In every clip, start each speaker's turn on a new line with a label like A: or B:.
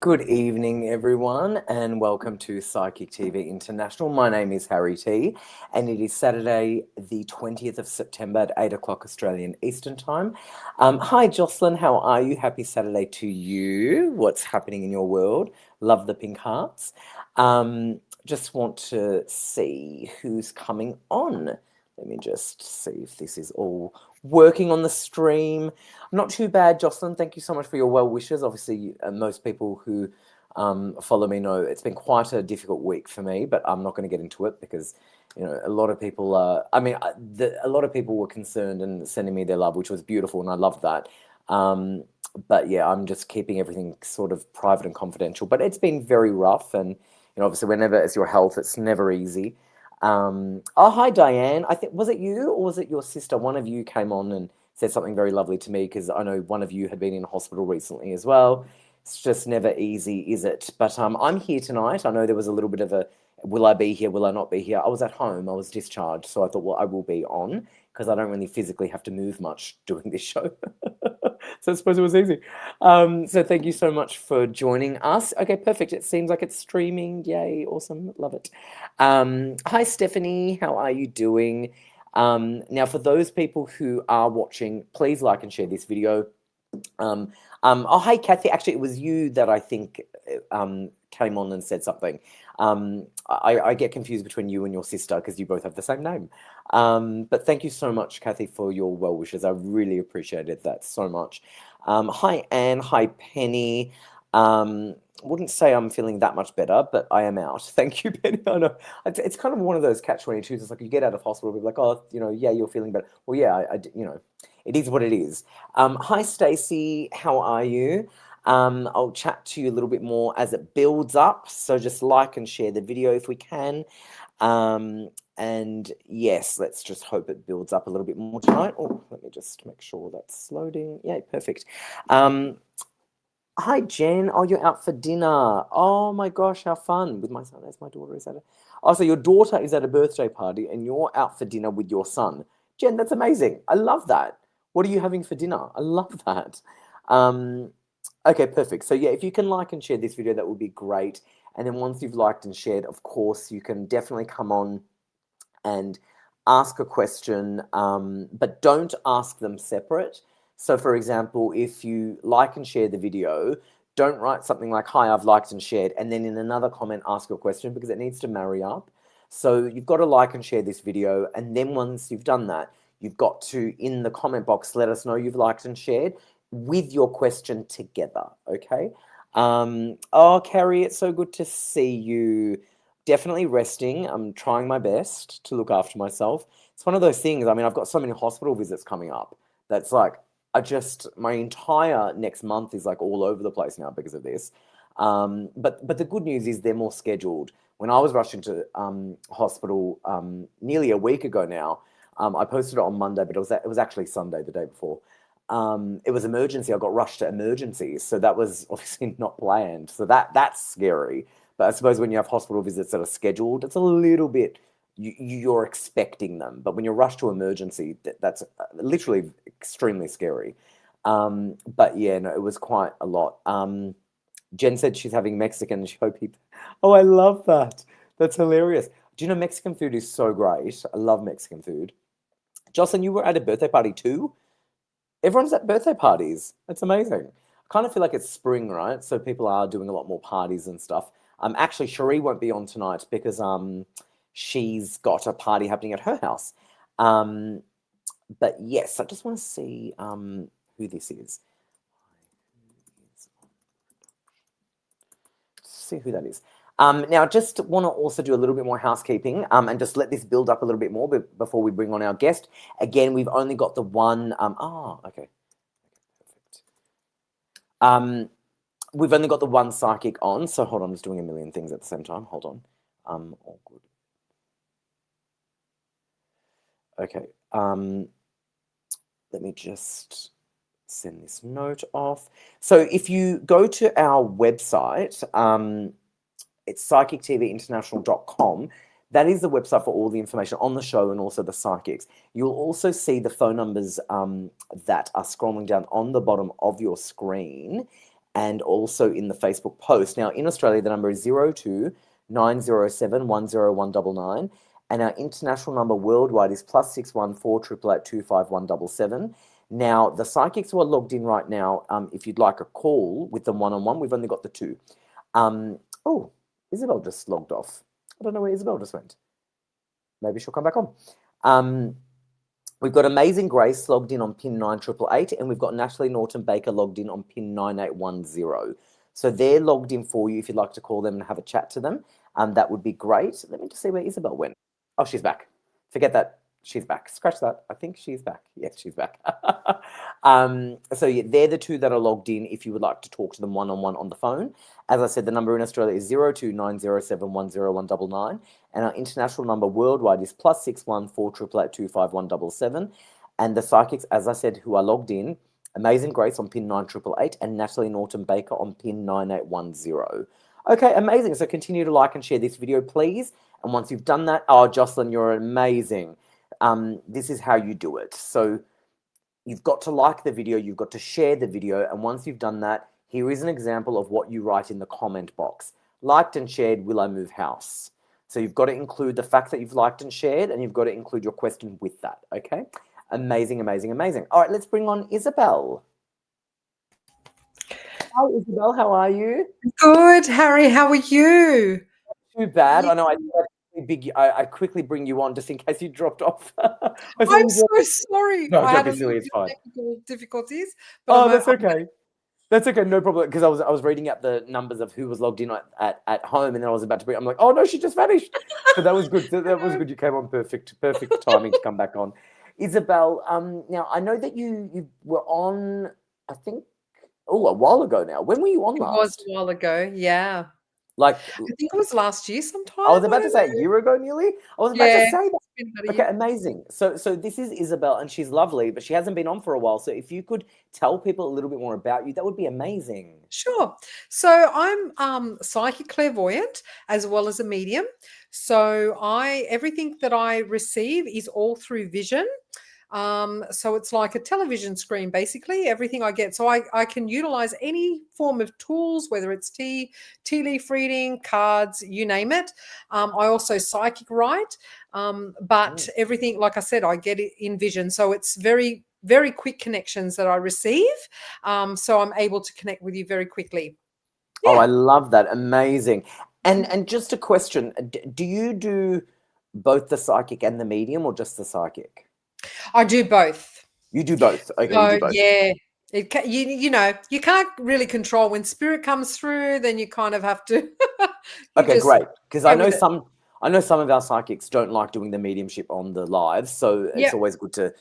A: Good evening, everyone, and welcome to Psychic TV International. My name is Harry T, and it is Saturday, the 20th of September at 8 o'clock Australian Eastern Time. Hi, Jocelyn, how are you? Happy Saturday to you. What's happening in your world? Love the pink hearts. Just want to see who's coming on. Let me just see if this is all working on the stream. Not too bad, Jocelyn. Thank you so much for your well wishes. Obviously, most people who follow me know it's been quite a difficult week for me, but I'm not going to get into it because, a lot of people a lot of people were concerned and sending me their love, which was beautiful, and I loved that. But yeah, I'm just keeping everything sort of private and confidential. But it's been very rough, and obviously, whenever it's your health, it's never easy. Oh, hi, Diane. I think, was it you or was it your sister? One of you came on and said something very lovely to me because I know one of you had been in hospital recently as well. It's just never easy, is it? But I'm here tonight. I know there was a little bit of a, will I be here? Will I not be here? I was at home. I was discharged. So I thought, well, I will be on because I don't really physically have to move much doing this show. So I suppose it was easy. So thank you so much for joining us. Okay, perfect. It seems like it's streaming. Yay, awesome. Love it. Hi, Stephanie. How are you doing? Now, for those people who are watching, please like and share this video. Oh, hey, Kathy. Actually, it was you that I think came on and said something. I get confused between you and your sister because you both have the same name. But thank you so much, Kathy, for your well wishes. I really appreciated that so much. Hi, Anne. Hi, Penny. Wouldn't say I'm feeling that much better, but I am out. Thank you, Penny. I know it's kind of one of those catch-22s. It's like you get out of hospital, people are like, oh, yeah, you're feeling better. Well, yeah, it is what it is. Hi, Stacey. How are you? I'll chat to you a little bit more as it builds up. So just like and share the video if we can. And yes, let's just hope it builds up a little bit more tonight. Oh, let me just make sure that's loading. Yay, perfect. Hi, Jen. Oh, you're out for dinner. Oh my gosh, how fun. With my son, as my daughter is at a... Oh, so your daughter is at a birthday party and you're out for dinner with your son. Jen, that's amazing. I love that. What are you having for dinner? I love that. Okay, perfect. So yeah, if you can like and share this video, that would be great. And then once you've liked and shared, of course, you can definitely come on and ask a question, but don't ask them separate. So for example, if you like and share the video, don't write something like, hi, I've liked and shared, and then in another comment, ask a question because it needs to marry up. So you've got to like and share this video. And then once you've done that, you've got to, in the comment box, let us know you've liked and shared with your question together, okay? Oh, Carrie, it's so good to see you. Definitely resting. I'm trying my best to look after myself. It's one of those things. I mean, I've got so many hospital visits coming up. That's like, my entire next month is like all over the place now because of this. But the good news is they're more scheduled. When I was rushed into hospital nearly a week ago now, I posted it on Monday, but it was actually Sunday, the day before. It was emergency. I got rushed to emergencies, so that was obviously not planned. So that's scary. But I suppose when you have hospital visits that are scheduled, it's a little bit, you're expecting them. But when you're rushed to emergency, that's literally extremely scary. But yeah, no, it was quite a lot. Jen said she's having Mexican. She hope he... Oh, I love that. That's hilarious. Do you know Mexican food is so great? I love Mexican food. Jocelyn, you were at a birthday party too? Everyone's at birthday parties. That's amazing. I kind of feel like it's spring, right? So people are doing a lot more parties and stuff. Actually, Cherie won't be on tonight because she's got a party happening at her house. But yes, I just want to see who this is. See who that is. Now, just want to also do a little bit more housekeeping and just let this build up a little bit more before we bring on our guest. Again, we've only got the one... okay. Perfect. We've only got the one psychic on, so hold on, I'm just doing a million things at the same time. Hold on. All good. Okay. Let me just send this note off. So if you go to our website, it's psychictvinternational.com. That is the website for all the information on the show and also the psychics. You'll also see the phone numbers that are scrolling down on the bottom of your screen. and also in the Facebook post. Now, in Australia, the number is 02 907 10199, and our international number worldwide is +614 888 Now, the psychics who are logged in right now, if you'd like a call with them one-on-one, we've only got the two. Oh, Isabel just logged off. I don't know where Isabel just went. Maybe she'll come back on. We've got Amazing Grace logged in on pin 9888, and we've got Natalie Norton Baker logged in on pin 9810. So they're logged in for you if you'd like to call them and have a chat to them. That would be great. Let me just see where Isabel went. Oh, she's back. Forget that. She's back. Scratch that. I think she's back. Yes, she's back. So yeah, they're the two that are logged in if you would like to talk to them one-on-one on the phone. As I said, the number in Australia is 02 907 10199, and our international number worldwide is +614 888 And the psychics, as I said, who are logged in, Amazing Grace on pin 9888 and Natalie Norton Baker on pin 9810. Okay, amazing. So continue to like and share this video, please. And once you've done that, oh, Jocelyn, you're amazing. This is how you do it. So you've got to like the video, you've got to share the video, and once you've done that, here is an example of what you write in the comment box. Liked and shared, will I move house? So you've got to include the fact that you've liked and shared, and you've got to include your question with that, okay? Amazing, amazing, amazing. All right, let's bring on Isabel. Hi, Isabel, how are you?
B: Good, Harry, how are you?
A: Too bad. I know I quickly bring you on just in case you dropped off.
B: I'm so sorry.
A: No,
B: I
A: don't
B: had
A: be silly, it's fine.
B: technical difficulties. But
A: that's okay. That's okay, no problem. Because I was reading out the numbers of who was logged in at home, and then I was about to bring. I'm like, oh no, she just vanished. So that was good. That was good. You came on perfect timing to come back on. Isabel, now I know that you were on, I think, a while ago now. When were you on last?
B: It was a while ago, yeah.
A: Like,
B: I think it was last year sometime.
A: I was about to say a year ago nearly. I was about to say that. Okay, amazing. So this is Isabel, and she's lovely, but she hasn't been on for a while. So if you could tell people a little bit more about you, that would be amazing.
B: Sure. So I'm psychic clairvoyant as well as a medium. So everything that I receive is all through vision. So it's like a television screen, basically, everything I get. So I can utilize any form of tools, whether it's tea leaf reading, cards, you name it. I also psychic write, but everything, like I said, I get it in vision. So it's very, very quick connections that I receive. So I'm able to connect with you very quickly.
A: Yeah. Oh, I love that. Amazing. And just a question, do you do both the psychic and the medium, or just the psychic?
B: I do both.
A: You do both. Okay,
B: so,
A: you do both.
B: Yeah. You know, you can't really control when spirit comes through, then you kind of have to.
A: Okay, great. Because I know some of our psychics don't like doing the mediumship on the lives, so it's always good to.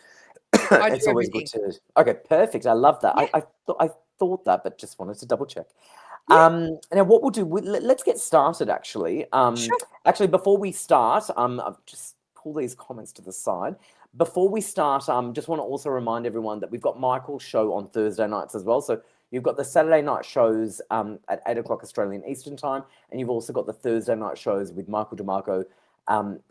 A: It's always good to. Okay, perfect. I love that. Yeah. I thought that, but just wanted to double check. Yeah. Now, what we'll do? Let's get started. Actually,
B: sure.
A: Actually, before we start, I'll just pull these comments to the side. Before we start, just want to also remind everyone that we've got Michael's show on Thursday nights as well. So you've got the Saturday night shows at 8 o'clock Australian Eastern Time, and you've also got the Thursday night shows with Michael DeMarco,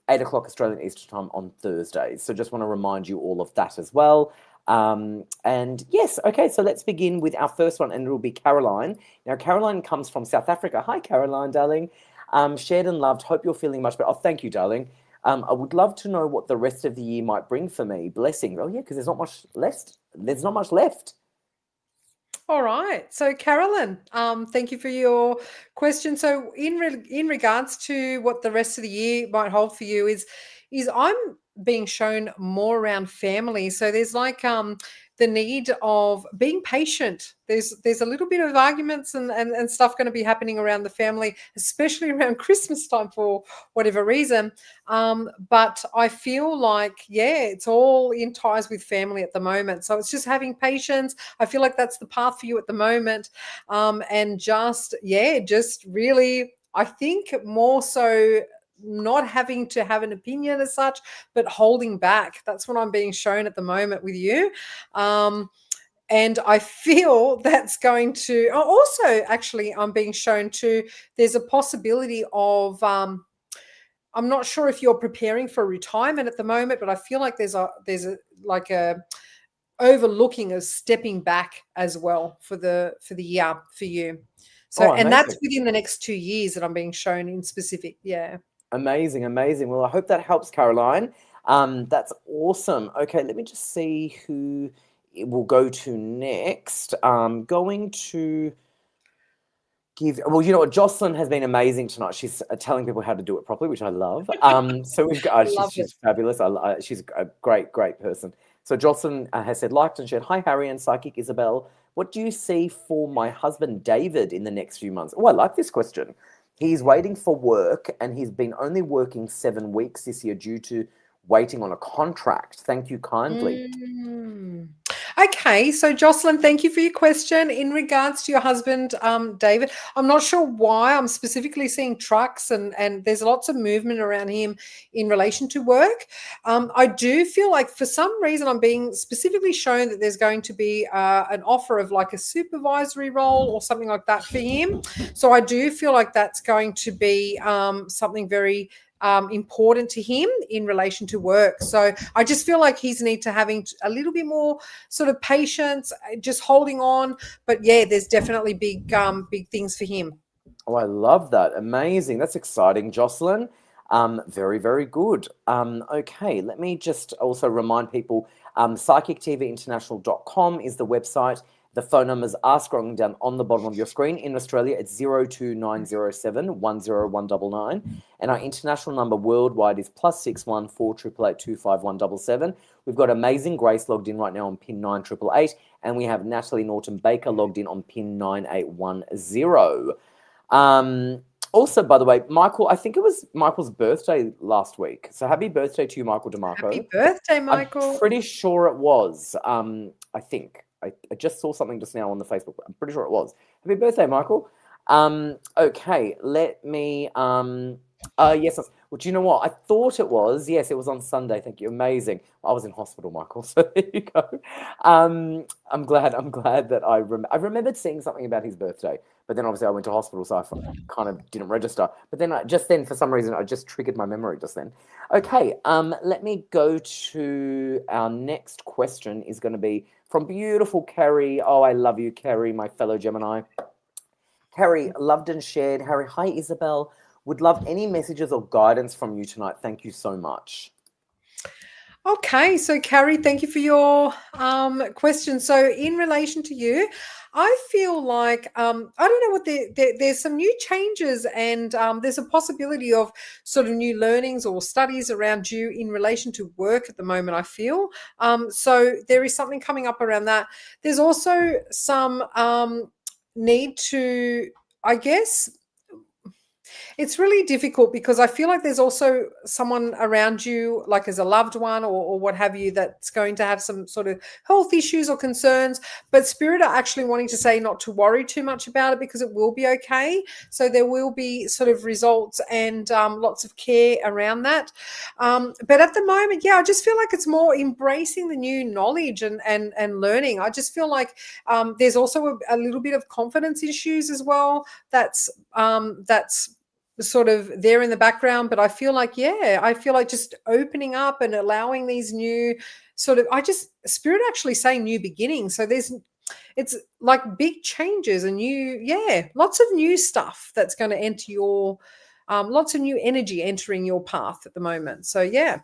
A: 8 o'clock Australian Eastern Time on Thursdays. So just want to remind you all of that as well. And yes, okay, so let's begin with our first one, and it will be Caroline. Now, Caroline comes from South Africa. Hi, Caroline, darling. Shared and loved. Hope you're feeling much better. Oh, thank you, darling. I would love to know what the rest of the year might bring for me. Blessings. Oh, yeah, because there's not much left. There's not much left.
B: All right. So, Carolyn, thank you for your question. So, in regards to what the rest of the year might hold for you is I'm being shown more around family. So there's like the need of being patient. There's a little bit of arguments and stuff going to be happening around the family, especially around Christmas time for whatever reason. But I feel like, it's all in ties with family at the moment. So it's just having patience. I feel like that's the path for you at the moment. And just really, I think more so not having to have an opinion as such, but holding back. That's what I'm being shown at the moment with you. And I feel that's going to also, actually, I'm being shown too, there's a possibility of, I'm not sure if you're preparing for retirement at the moment, but I feel like there's overlooking as stepping back as well for the year for you. So,
A: Oh,
B: and that's
A: amazing.
B: within the next 2 years that I'm being shown in specific. Yeah.
A: Amazing, amazing. Well, I hope that helps, Caroline. That's awesome. Okay, let me just see who it will go to next. Going to give, well, you know what, Jocelyn has been amazing tonight. She's telling people how to do it properly, which I love. So we've got,
B: Love
A: she's fabulous. She's a great, great person. So Jocelyn has said, liked and shared, hi, Harry and Psychic Isabel. What do you see for my husband, David, in the next few months? Oh, I like this question. He's waiting for work and he's been only working 7 weeks this year due to waiting on a contract. Thank you kindly.
B: Mm. Okay, so Jocelyn, thank you for your question. In regards to your husband, David, I'm not sure why I'm specifically seeing trucks and there's lots of movement around him in relation to work. I do feel like for some reason I'm being specifically shown that there's going to be an offer of like a supervisory role or something like that for him. So I do feel like that's going to be something very important to him in relation to work. So I just feel like he's need to having a little bit more sort of patience, just holding on. But yeah, there's definitely big things for him.
A: Oh, I love that. Amazing. That's exciting, Jocelyn. Very, very good. Okay, let me just also remind people, psychictvinternational.com is the website. The phone numbers are scrolling down on the bottom of your screen. In Australia, it's 02907 10199. And our international number worldwide is +61 488 25177. We've got Amazing Grace logged in right now on pin 9888. And we have Natalie Norton Baker logged in on pin 9810. Also, by the way, Michael, I think it was Michael's birthday last week. So happy birthday to you, Michael DeMarco.
B: Happy birthday, Michael.
A: I'm pretty sure it was. I think. I just saw something just now on the Facebook. I'm pretty sure it was. Happy birthday, Michael. Okay, let me yes, well, do you know what? I thought it was. Yes, it was on Sunday. Thank you. Amazing. I was in hospital, Michael. So there you go. I'm glad that I remembered seeing something about his birthday, but then obviously I went to hospital, so I kind of didn't register. But then just then, for some reason, I just triggered my memory just then. Okay, let me go to our next question. Is going to be from beautiful Kerry. Oh, I love you, Kerry, my fellow Gemini. Kerry, loved and shared. Harry, hi, Isabel. Would love any messages or guidance from you tonight. Thank you so much.
B: Okay, so Carrie, thank you for your question. So in relation to you, I feel like I don't know what there's some new changes and there's a possibility of sort of new learnings or studies around you in relation to work at the moment, I feel. So there is something coming up around that. There's also some need to, I guess, it's really difficult because I feel like there's also someone around you, like as a loved one or what have you, that's going to have some sort of health issues or concerns. But Spirit are actually wanting to say not to worry too much about it because it will be okay. So there will be sort of results and lots of care around that. But at the moment, yeah, I just feel like it's more embracing the new knowledge and learning. I just feel like there's also a little bit of confidence issues as well. That's sort of there in the background, but I feel like just opening up and allowing these new sort of, Spirit actually saying new beginnings. So it's like big changes and lots of new stuff that's going to enter your, lots of new energy entering your path at the moment. So yeah.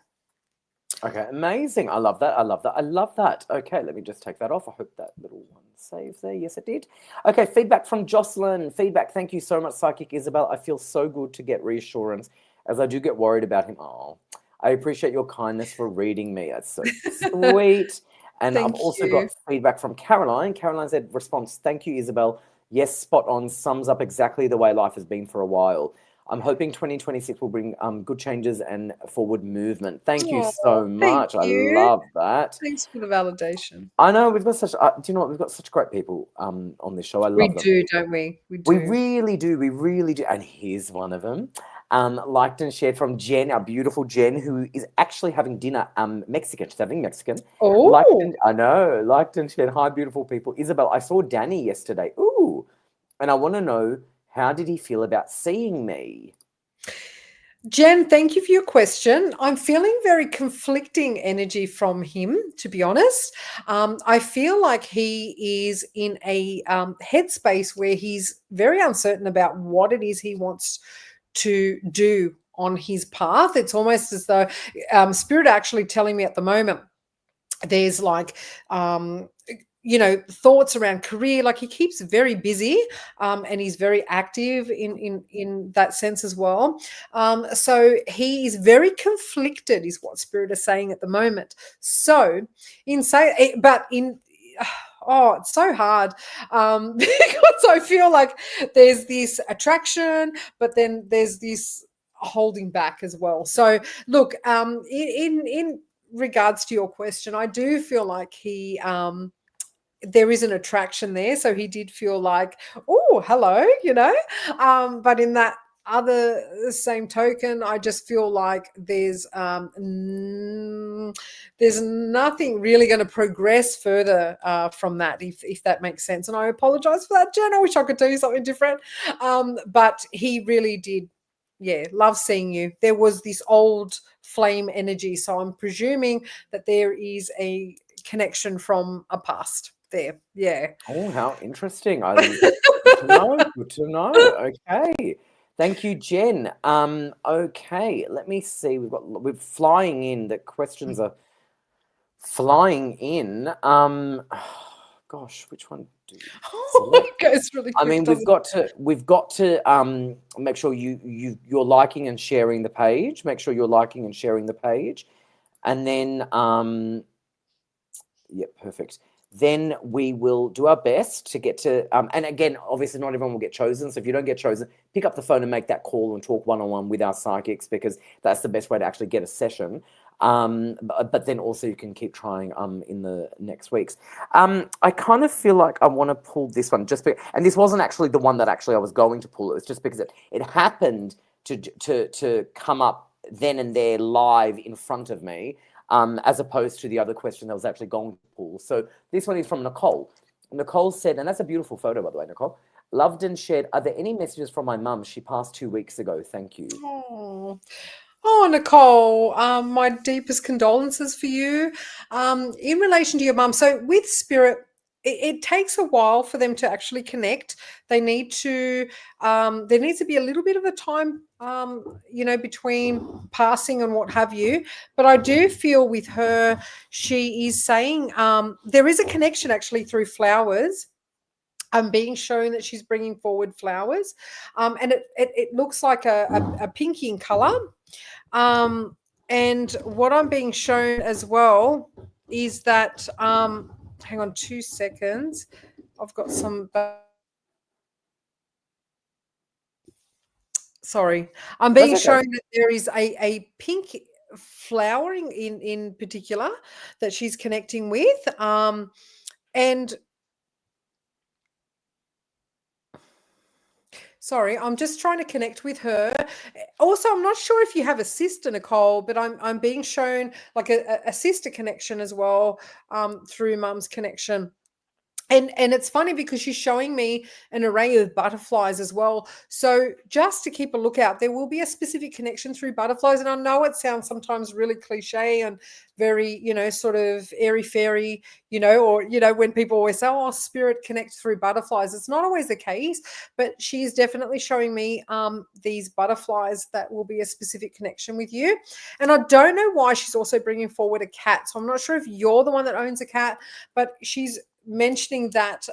A: Okay, amazing. I love that. I love that. I love that. Okay, let me just take that off. I hope that little one saves there. Yes, it did. Okay, feedback from Jocelyn. Feedback. Thank you so much, Psychic Isabel. I feel so good to get reassurance as I do get worried about him. Oh, I appreciate your kindness for reading me. That's so sweet. And I've also got feedback from Caroline. Caroline said, response, thank you, Isabel. Yes, spot on. Sums up exactly the way life has been for a while. I'm hoping 2026 will bring good changes and forward movement. Thank you so much. I love that.
B: Thanks for the validation.
A: I know we've got such. Do you know what? We've got such great people on this show. I love them.
B: We do, don't we? We do.
A: We really do. We really do. And here's one of them. Liked and shared from Jen, our beautiful Jen, who is actually having dinner. Mexican. She's having Mexican.
B: Oh,
A: liked and shared. Hi, beautiful people. Isabel, I saw Danny yesterday. Ooh, and I want to know, how did he feel about seeing me?
B: Jen, thank you for your question. I'm feeling very conflicting energy from him, to be honest. I feel like he is in a headspace where he's very uncertain about what it is he wants to do on his path. It's almost as though Spirit actually telling me at the moment there's like thoughts around career, like he keeps very busy, and he's very active in that sense as well. So he is very conflicted is what Spirit is saying at the moment. So but in oh, it's so hard, because I feel like there's this attraction, but then there's this holding back as well. So look, in regards to your question, I do feel like he there is an attraction there. So he did feel like, oh, hello, but in that other same token, I just feel like there's nothing really going to progress further from that, if that makes sense. And I apologize for that, Jen. I wish I could tell you something different. But he really did, yeah, love seeing you. There was this old flame energy. So I'm presuming that there is a connection from a past there. Yeah.
A: Oh, how interesting. Good to know. Good to know. Okay. Thank you, Jen. Okay, let me see. We're flying in. The questions are flying in. Gosh, which one do you select?
B: It goes really quick.
A: I mean, we've got to make sure you're liking and sharing the page. Make sure you're liking and sharing the page. And then yeah, perfect. Then we will do our best to get to, and again, obviously not everyone will get chosen. So if you don't get chosen, pick up the phone and make that call and talk one-on-one with our psychics, because that's the best way to actually get a session. But then also you can keep trying in the next weeks. I kind of feel like I want to pull this one and this wasn't actually the one that actually I was going to pull. It was just because it happened to come up then and there live in front of me. As opposed to the other question that was actually going to pull. So this one is from Nicole. Nicole said, and that's a beautiful photo, by the way, Nicole. Loved and shared. Are there any messages from my mum? She passed 2 weeks ago. Thank you.
B: Oh, Nicole, my deepest condolences for you in relation to your mum. So with Spirit, it takes a while for them to actually connect. They need to, there needs to be a little bit of a time, between passing and what have you. But I do feel with her, she is saying there is a connection actually through flowers. I'm being shown that she's bringing forward flowers, and it looks like a pinky in color. And what I'm being shown as well is that, hang on 2 seconds. I've got some. Sorry, I'm being shown that there is a pink flowering in particular that she's connecting with, and sorry, I'm just trying to connect with her. Also, I'm not sure if you have a sister, Nicole, but I'm being shown like a sister connection as well, through mum's connection. And it's funny because she's showing me an array of butterflies as well. So just to keep a lookout, there will be a specific connection through butterflies. And I know it sounds sometimes really cliche and very, sort of airy fairy, or, when people always say, oh, spirit connects through butterflies. It's not always the case, but she's definitely showing me these butterflies that will be a specific connection with you. And I don't know why she's also bringing forward a cat. So I'm not sure if you're the one that owns a cat, but she's mentioning that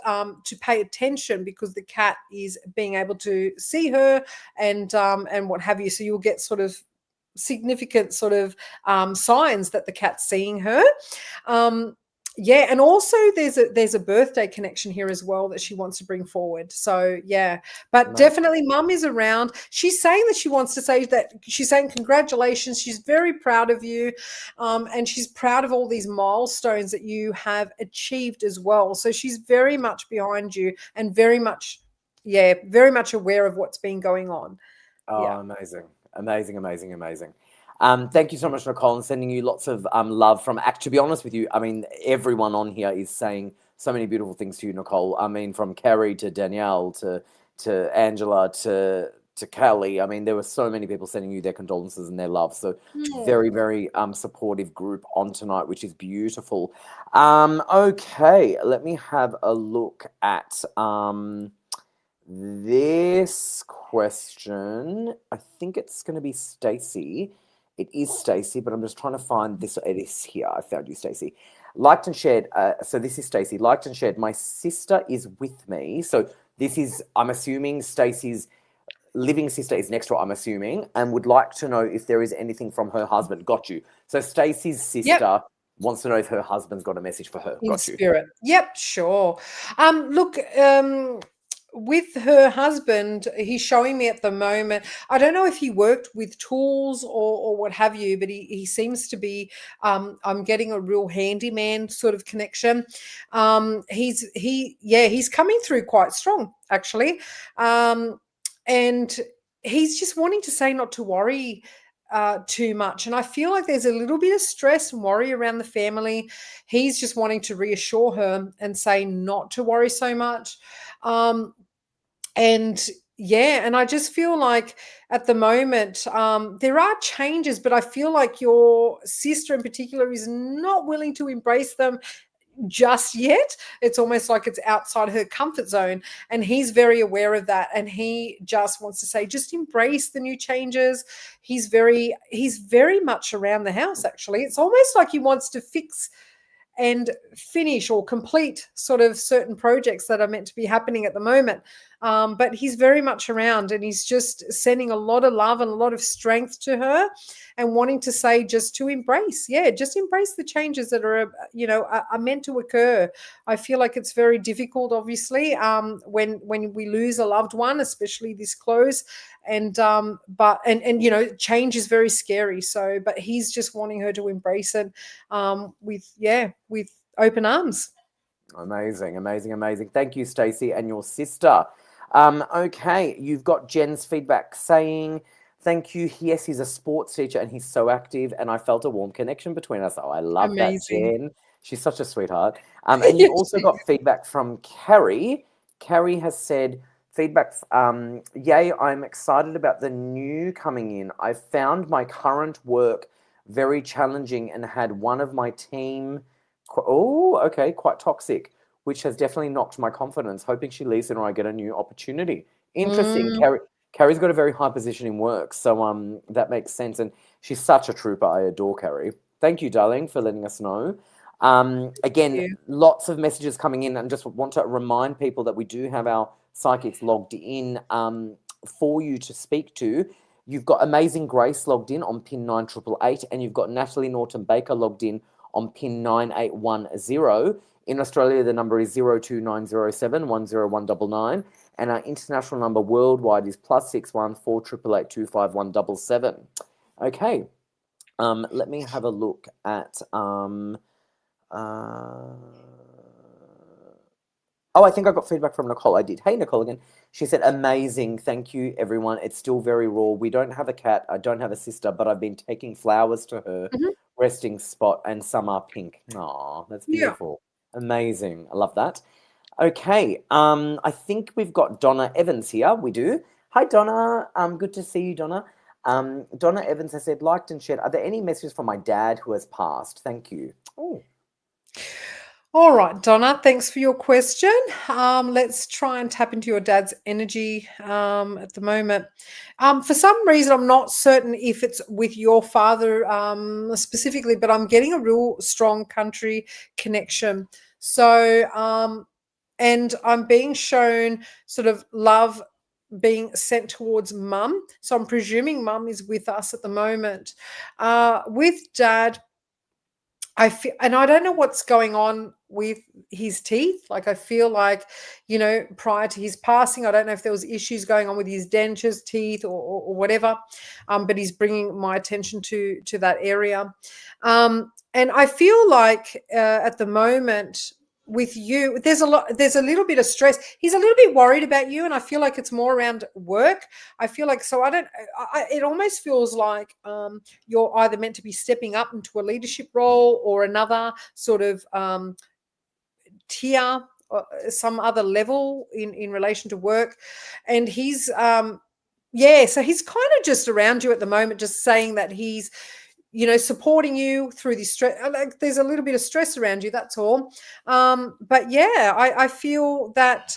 B: to pay attention because the cat is being able to see her and what have you. So you'll get sort of significant sort of signs that the cat's seeing her. Yeah, and also there's a birthday connection here as well that she wants to bring forward. So yeah, but definitely mum is around. She's saying that she wants to say that she's saying congratulations. She's very proud of you, and she's proud of all these milestones that you have achieved as well. So she's very much behind you and very much aware of what's been going on.
A: Oh, yeah. Amazing. Thank you so much, Nicole, and sending you lots of love from to be honest with you, I mean, everyone on here is saying so many beautiful things to you, Nicole. I mean, from Carrie to Danielle to Angela to to Kelly. I mean, there were so many people sending you their condolences and their love. So
B: Oh,
A: very, very supportive group on tonight, which is beautiful. Okay, let me have a look at this question. I think it's going to be Stacey. It is Stacey, but I'm just trying to find this. It is here. I found you, Stacey. Liked and shared. So this is Stacey. Liked and shared. My sister is with me. So this is, I'm assuming Stacey's living sister is next to her, I'm assuming, and would like to know if there is anything from her husband. Got you. So Stacey's sister wants to know if her husband's got a message for her.
B: in
A: Got you.
B: spirit. Yep, sure. Look, with her husband, he's showing me at the moment. I don't know if he worked with tools or what have you, but he seems to be. I'm getting a real handyman sort of connection. He's coming through quite strong actually, and he's just wanting to say not to worry too much. And I feel like there's a little bit of stress and worry around the family. He's just wanting to reassure her and say not to worry so much. And yeah, and I just feel like at the moment there are changes, but I feel like your sister in particular is not willing to embrace them just yet. It's almost like it's outside her comfort zone, and he's very aware of that, and he just wants to say just embrace the new changes. He's very much around the house actually. It's almost like he wants to fix and finish or complete sort of certain projects that are meant to be happening at the moment. But he's very much around, and he's just sending a lot of love and a lot of strength to her, and wanting to say just to embrace, just embrace the changes that are meant to occur. I feel like it's very difficult, obviously, when we lose a loved one, especially this close, and change is very scary. So, but he's just wanting her to embrace it with open arms.
A: Amazing, amazing, amazing. Thank you, Stacey, and your sister. Okay, you've got Jen's feedback saying, thank you. Yes, he's a sports teacher and he's so active, and I felt a warm connection between us. Oh, I love that,
B: Amazing.
A: Jen. She's such a sweetheart. And you've also got feedback from Carrie. Carrie has said, feedback, yay, I'm excited about the new coming in. I found my current work very challenging and had one of my team, quite toxic, which has definitely knocked my confidence. Hoping she leaves and I get a new opportunity. Interesting. Carrie's got a very high position in work, so that makes sense. And she's such a trooper. I adore Carrie. Thank you, darling, for letting us know. Again, lots of messages coming in, and just want to remind people that we do have our psychics logged in for you to speak to. You've got Amazing Grace logged in on pin 9888, and you've got Natalie Norton Baker logged in on pin 9810. In Australia, the number is 02907 10199, and our international number worldwide is +61 488 25177. Okay, let me have a look at. Oh, I think I got feedback from Nicole. I did. Hey, Nicole again. She said, amazing. Thank you, everyone. It's still very raw. We don't have a cat. I don't have a sister, but I've been taking flowers to her resting spot, and some are pink. Aw, that's beautiful. Amazing. I love that. Okay. I think we've got Donna Evans here. We do. Hi, Donna. Good to see you, Donna. Donna Evans has said, liked and shared. Are there any messages from my dad who has passed? Thank you. Oh.
B: All right, Donna, thanks for your question. Let's try and tap into your dad's energy at the moment. For some reason, I'm not certain if it's with your father specifically, but I'm getting a real strong country connection. So, and I'm being shown sort of love being sent towards mum. So I'm presuming mum is with us at the moment. With dad, I feel, and I don't know what's going on with his teeth. Like, I feel like, prior to his passing, I don't know if there was issues going on with his dentures, teeth, or whatever. But he's bringing my attention to that area. And I feel like at the moment with you, there's a little bit of stress. He's a little bit worried about you, and I feel like it's more around work. I feel like, so it almost feels like you're either meant to be stepping up into a leadership role or another sort of tier, some other level in relation to work. And he's Yeah, so he's kind of just around you at the moment, just saying that he's, supporting you through the stress. Like there's a little bit of stress around you, that's all. But yeah, I feel that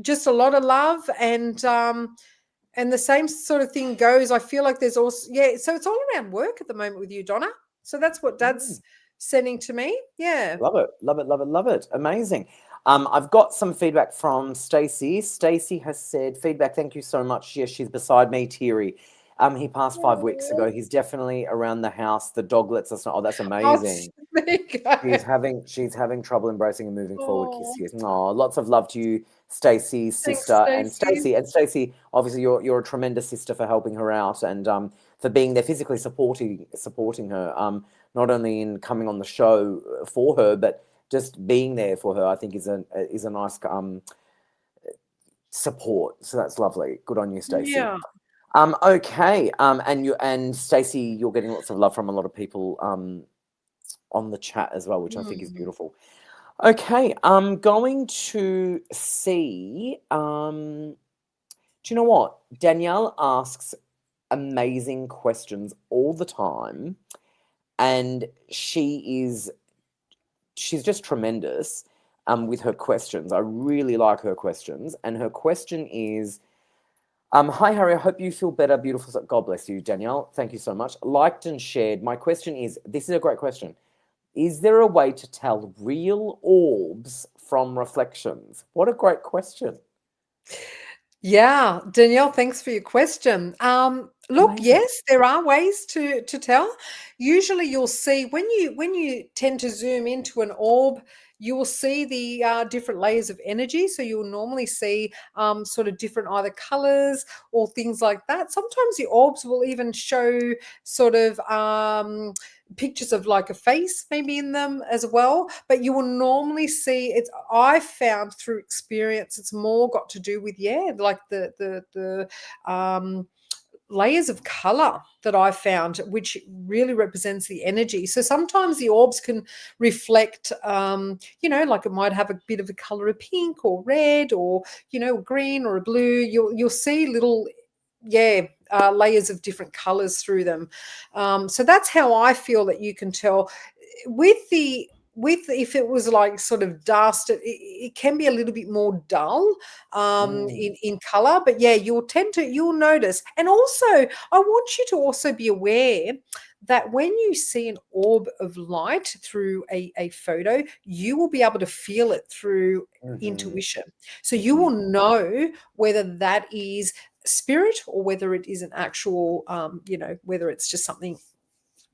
B: just a lot of love, and the same sort of thing goes. I feel like there's also, yeah, so it's all around work at the moment with you, Donna. So that's what
A: Mm.
B: Dad's sending to me. Yeah.
A: Love it, love it, love it, love it. Amazing. I've got some feedback from Stacey. Stacey has said, feedback, thank you so much. Yes, she's beside me, teary. He passed 5 weeks ago. He's definitely around the house. The dog lets us know. Oh, that's
B: Oh,
A: amazing.
B: there you go.
A: She's having trouble embracing and moving forward. Kiss
B: Oh,
A: you. Oh, lots of love to you, Stacey's
B: thanks,
A: sister, and
B: Stacey.
A: Stacey. Obviously, you're a tremendous sister for helping her out and for being there physically supporting her. Not only in coming on the show for her, but just being there for her. I think is a nice support. So that's lovely. Good on you, Stacey.
B: Yeah.
A: Okay. And Stacey, you're getting lots of love from a lot of people on the chat as well, which I think is
B: Mm.
A: beautiful. Okay, I'm going to see. Do you know what? Danielle asks amazing questions all the time, and she's just tremendous with her questions. I really like her questions, and her question is. Hi, Harry. I hope you feel better. Beautiful. God bless you, Danielle. Thank you so much. Liked and shared. My question is, this is a great question. Is there a way to tell real orbs from reflections? What a great question.
B: Yeah, Danielle, thanks for your question. Look,
A: Amazing.
B: yes, there are ways to tell. Usually, you'll see when you tend to zoom into an orb, you will see the different layers of energy. So you'll normally see sort of different either colors or things like that. Sometimes the orbs will even show sort of pictures of like a face maybe in them as well, but you will normally see it's, I found through experience, it's more got to do with, yeah, like the layers of color that I found, which really represents the energy. So sometimes the orbs can reflect, like it might have a bit of a color of pink or red or, green or a blue. You'll see little, yeah, layers of different colors through them. So that's how I feel that you can tell with if it was like sort of dust, it can be a little bit more dull
A: Mm,
B: in color, but yeah, you'll notice. And also, I want you to also be aware that when you see an orb of light through a photo, you will be able to feel it through
A: mhm,
B: intuition. So you
A: mhm.
B: will know whether that is spirit or whether it is an actual, whether it's just something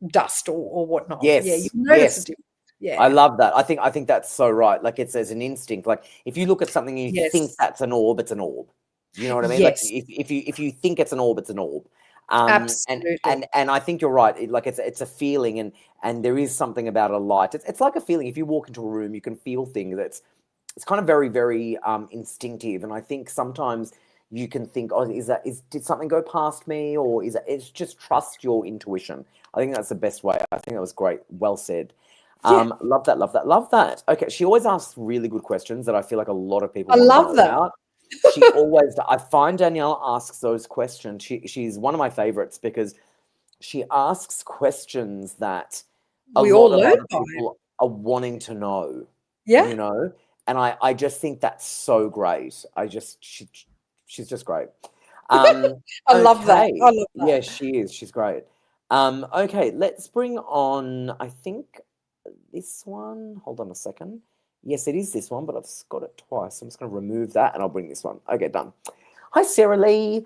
B: dust or whatnot. Yeah, you
A: Yes,
B: notice the
A: yes.
B: difference.
A: I
B: Yeah.
A: love that. I think that's so right. Like it's as an instinct. Like if you look at something and you think
B: Yes.
A: that's an orb, it's an orb. You know what I mean? Like
B: Yes.
A: if you think it's an orb, it's an orb. And
B: Absolutely.
A: and and I think you're right. Like it's a feeling, and there is something about a light. It's like a feeling. If you walk into a room, you can feel things. It's kind of very very instinctive. And I think sometimes you can think, oh, did something go past me, or it's just trust your intuition. I think that's the best way. I think that was great. Well said.
B: Yeah.
A: Love that, love that, love that. Okay, she always asks really good questions that I feel like a lot of people
B: I
A: want to know
B: love that.
A: about. I find Danielle asks those questions. She's one of my favorites because she asks questions that a
B: We
A: lot
B: all
A: of
B: learn
A: other
B: by it.
A: people are wanting to know,
B: Yeah.
A: you know? And I just think that's so great. She's just great. Um,
B: I love that. I
A: okay.
B: love
A: Yeah,
B: that.
A: she is. She's great. Okay, let's bring on, I think this one. Hold on a second. Yes, it is this one, but I've got it twice. I'm just going to remove that and I'll bring this one. Okay, done. Hi, Sarah Lee.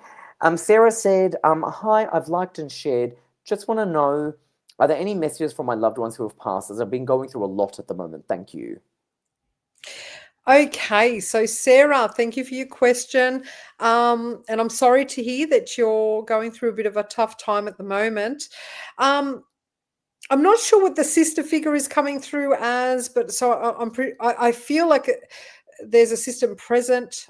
A: Sarah said, hi, I've liked and shared. Just want to know, are there any messages from my loved ones who have passed? As I've been going through a lot at the moment. Thank you.
B: Okay, so Sarah, thank you for your question. And I'm sorry to hear that you're going through a bit of a tough time at the moment. Um, I'm not sure what the sister figure is coming through as, but so I feel like there's a system present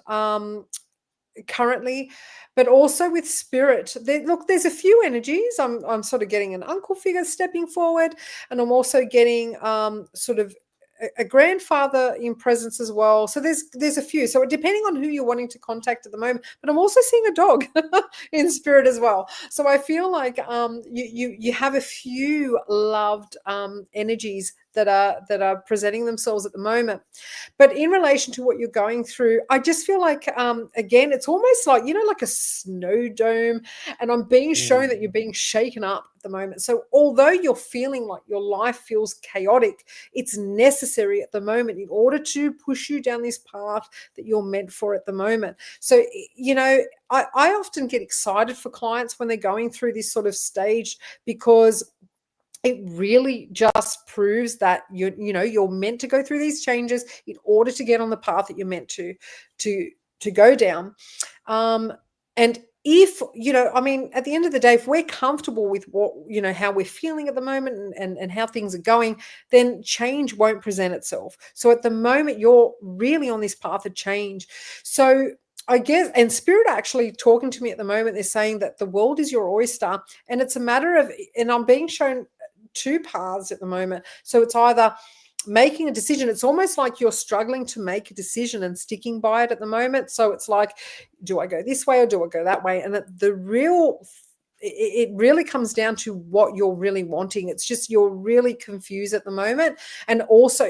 B: currently, but also with spirit. Look, there's a few energies. I'm sort of getting an uncle figure stepping forward, and I'm also getting sort of a grandfather in presence as well. So there's a few. So depending on who you're wanting to contact at the moment, but I'm also seeing a dog in spirit as well. So I feel like you have a few loved energies that are presenting themselves at the moment. But in relation to what you're going through, I just feel like again, it's almost like, like a snow dome, and I'm being shown that you're being shaken up at the moment. So although you're feeling like your life feels chaotic, it's necessary at the moment in order to push you down this path that you're meant for at the moment. So I often get excited for clients when they're going through this sort of stage, because it really just proves that you're meant to go through these changes in order to get on the path that you're meant to go down. And if at the end of the day, if we're comfortable with what how we're feeling at the moment, and how things are going, then change won't present itself. So at the moment, you're really on this path of change. So I guess, and spirit are actually talking to me at the moment, they're saying that the world is your oyster, and it's a matter of, and I'm being shown two paths at the moment. So it's either making a decision. It's almost like you're struggling to make a decision and sticking by it at the moment. So it's like, do I go this way or do I go that way? And it really comes down to what you're really wanting. It's just you're really confused at the moment. And also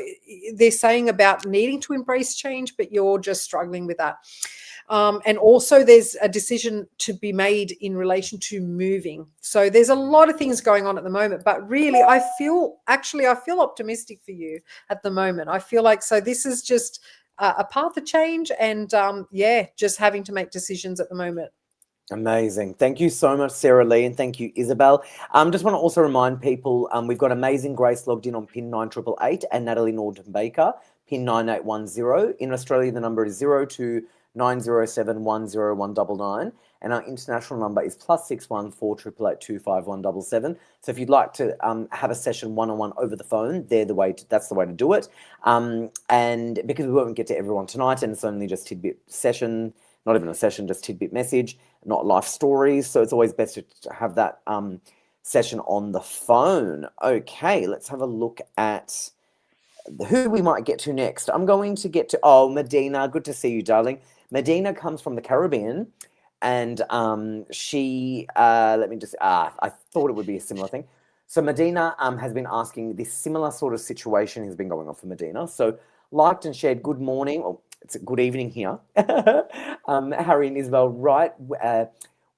B: they're saying about needing to embrace change, but you're just struggling with that. And also there's a decision to be made in relation to moving. So there's a lot of things going on at the moment, but really I feel optimistic for you at the moment. I feel like, so this is just a path of change, and just having to make decisions at the moment.
A: Amazing. Thank you so much, Sarah Lee, and thank you, Isabel. Just want to also remind people, we've got Amazing Grace logged in on PIN 9888 and Natalie Norton Baker, PIN 9810. In Australia, the number is 0290710199, and our international number is +61 488825177. So if you'd like to have a session one-on-one over the phone, that's the way to do it. And because we won't get to everyone tonight, and it's only just tidbit session, not even a session, just tidbit message, not life stories. So it's always best to have that session on the phone. Okay, let's have a look at who we might get to next. I'm going to get to, Medina. Good to see you, darling. Medina comes from the Caribbean, and she, let me just, I thought it would be a similar thing. So Medina has been asking, this similar sort of situation has been going on for Medina. So liked and shared, good morning, or it's a good evening here. Harry and Isabel, right?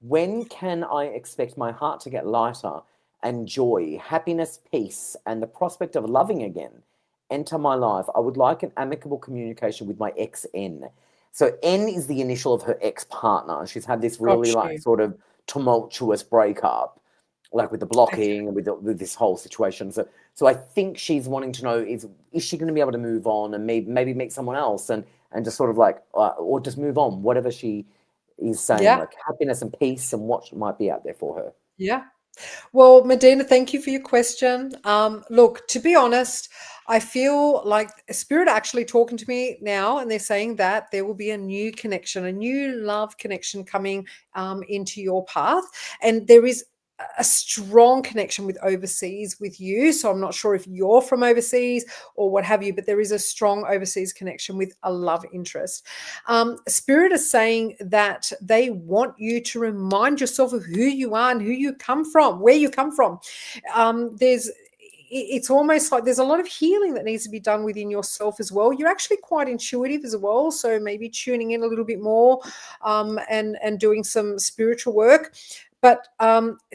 A: When can I expect my heart to get lighter and joy, happiness, peace, and the prospect of loving again enter my life? I would like an amicable communication with my ex-N. So N is the initial of her ex-partner. She's had this really sort of tumultuous breakup, like with the blocking and with this whole situation. So I think she's wanting to know, is she going to be able to move on and maybe meet someone else and just sort of like, or just move on, whatever she is saying, like happiness and peace and what might be out there for her.
B: Yeah. Well, Medina, thank you for your question. Look, to be honest, I feel like Spirit are actually talking to me now, and they're saying that there will be a new connection, a new love connection coming into your path. And there is a strong connection with overseas with you. So I'm not sure if you're from overseas or what have you, but there is a strong overseas connection with a love interest. Spirit is saying that they want you to remind yourself of who you are and who you come from, where you come from. It's almost like there's a lot of healing that needs to be done within yourself as well. You're actually quite intuitive as well. So maybe tuning in a little bit more and doing some spiritual work. But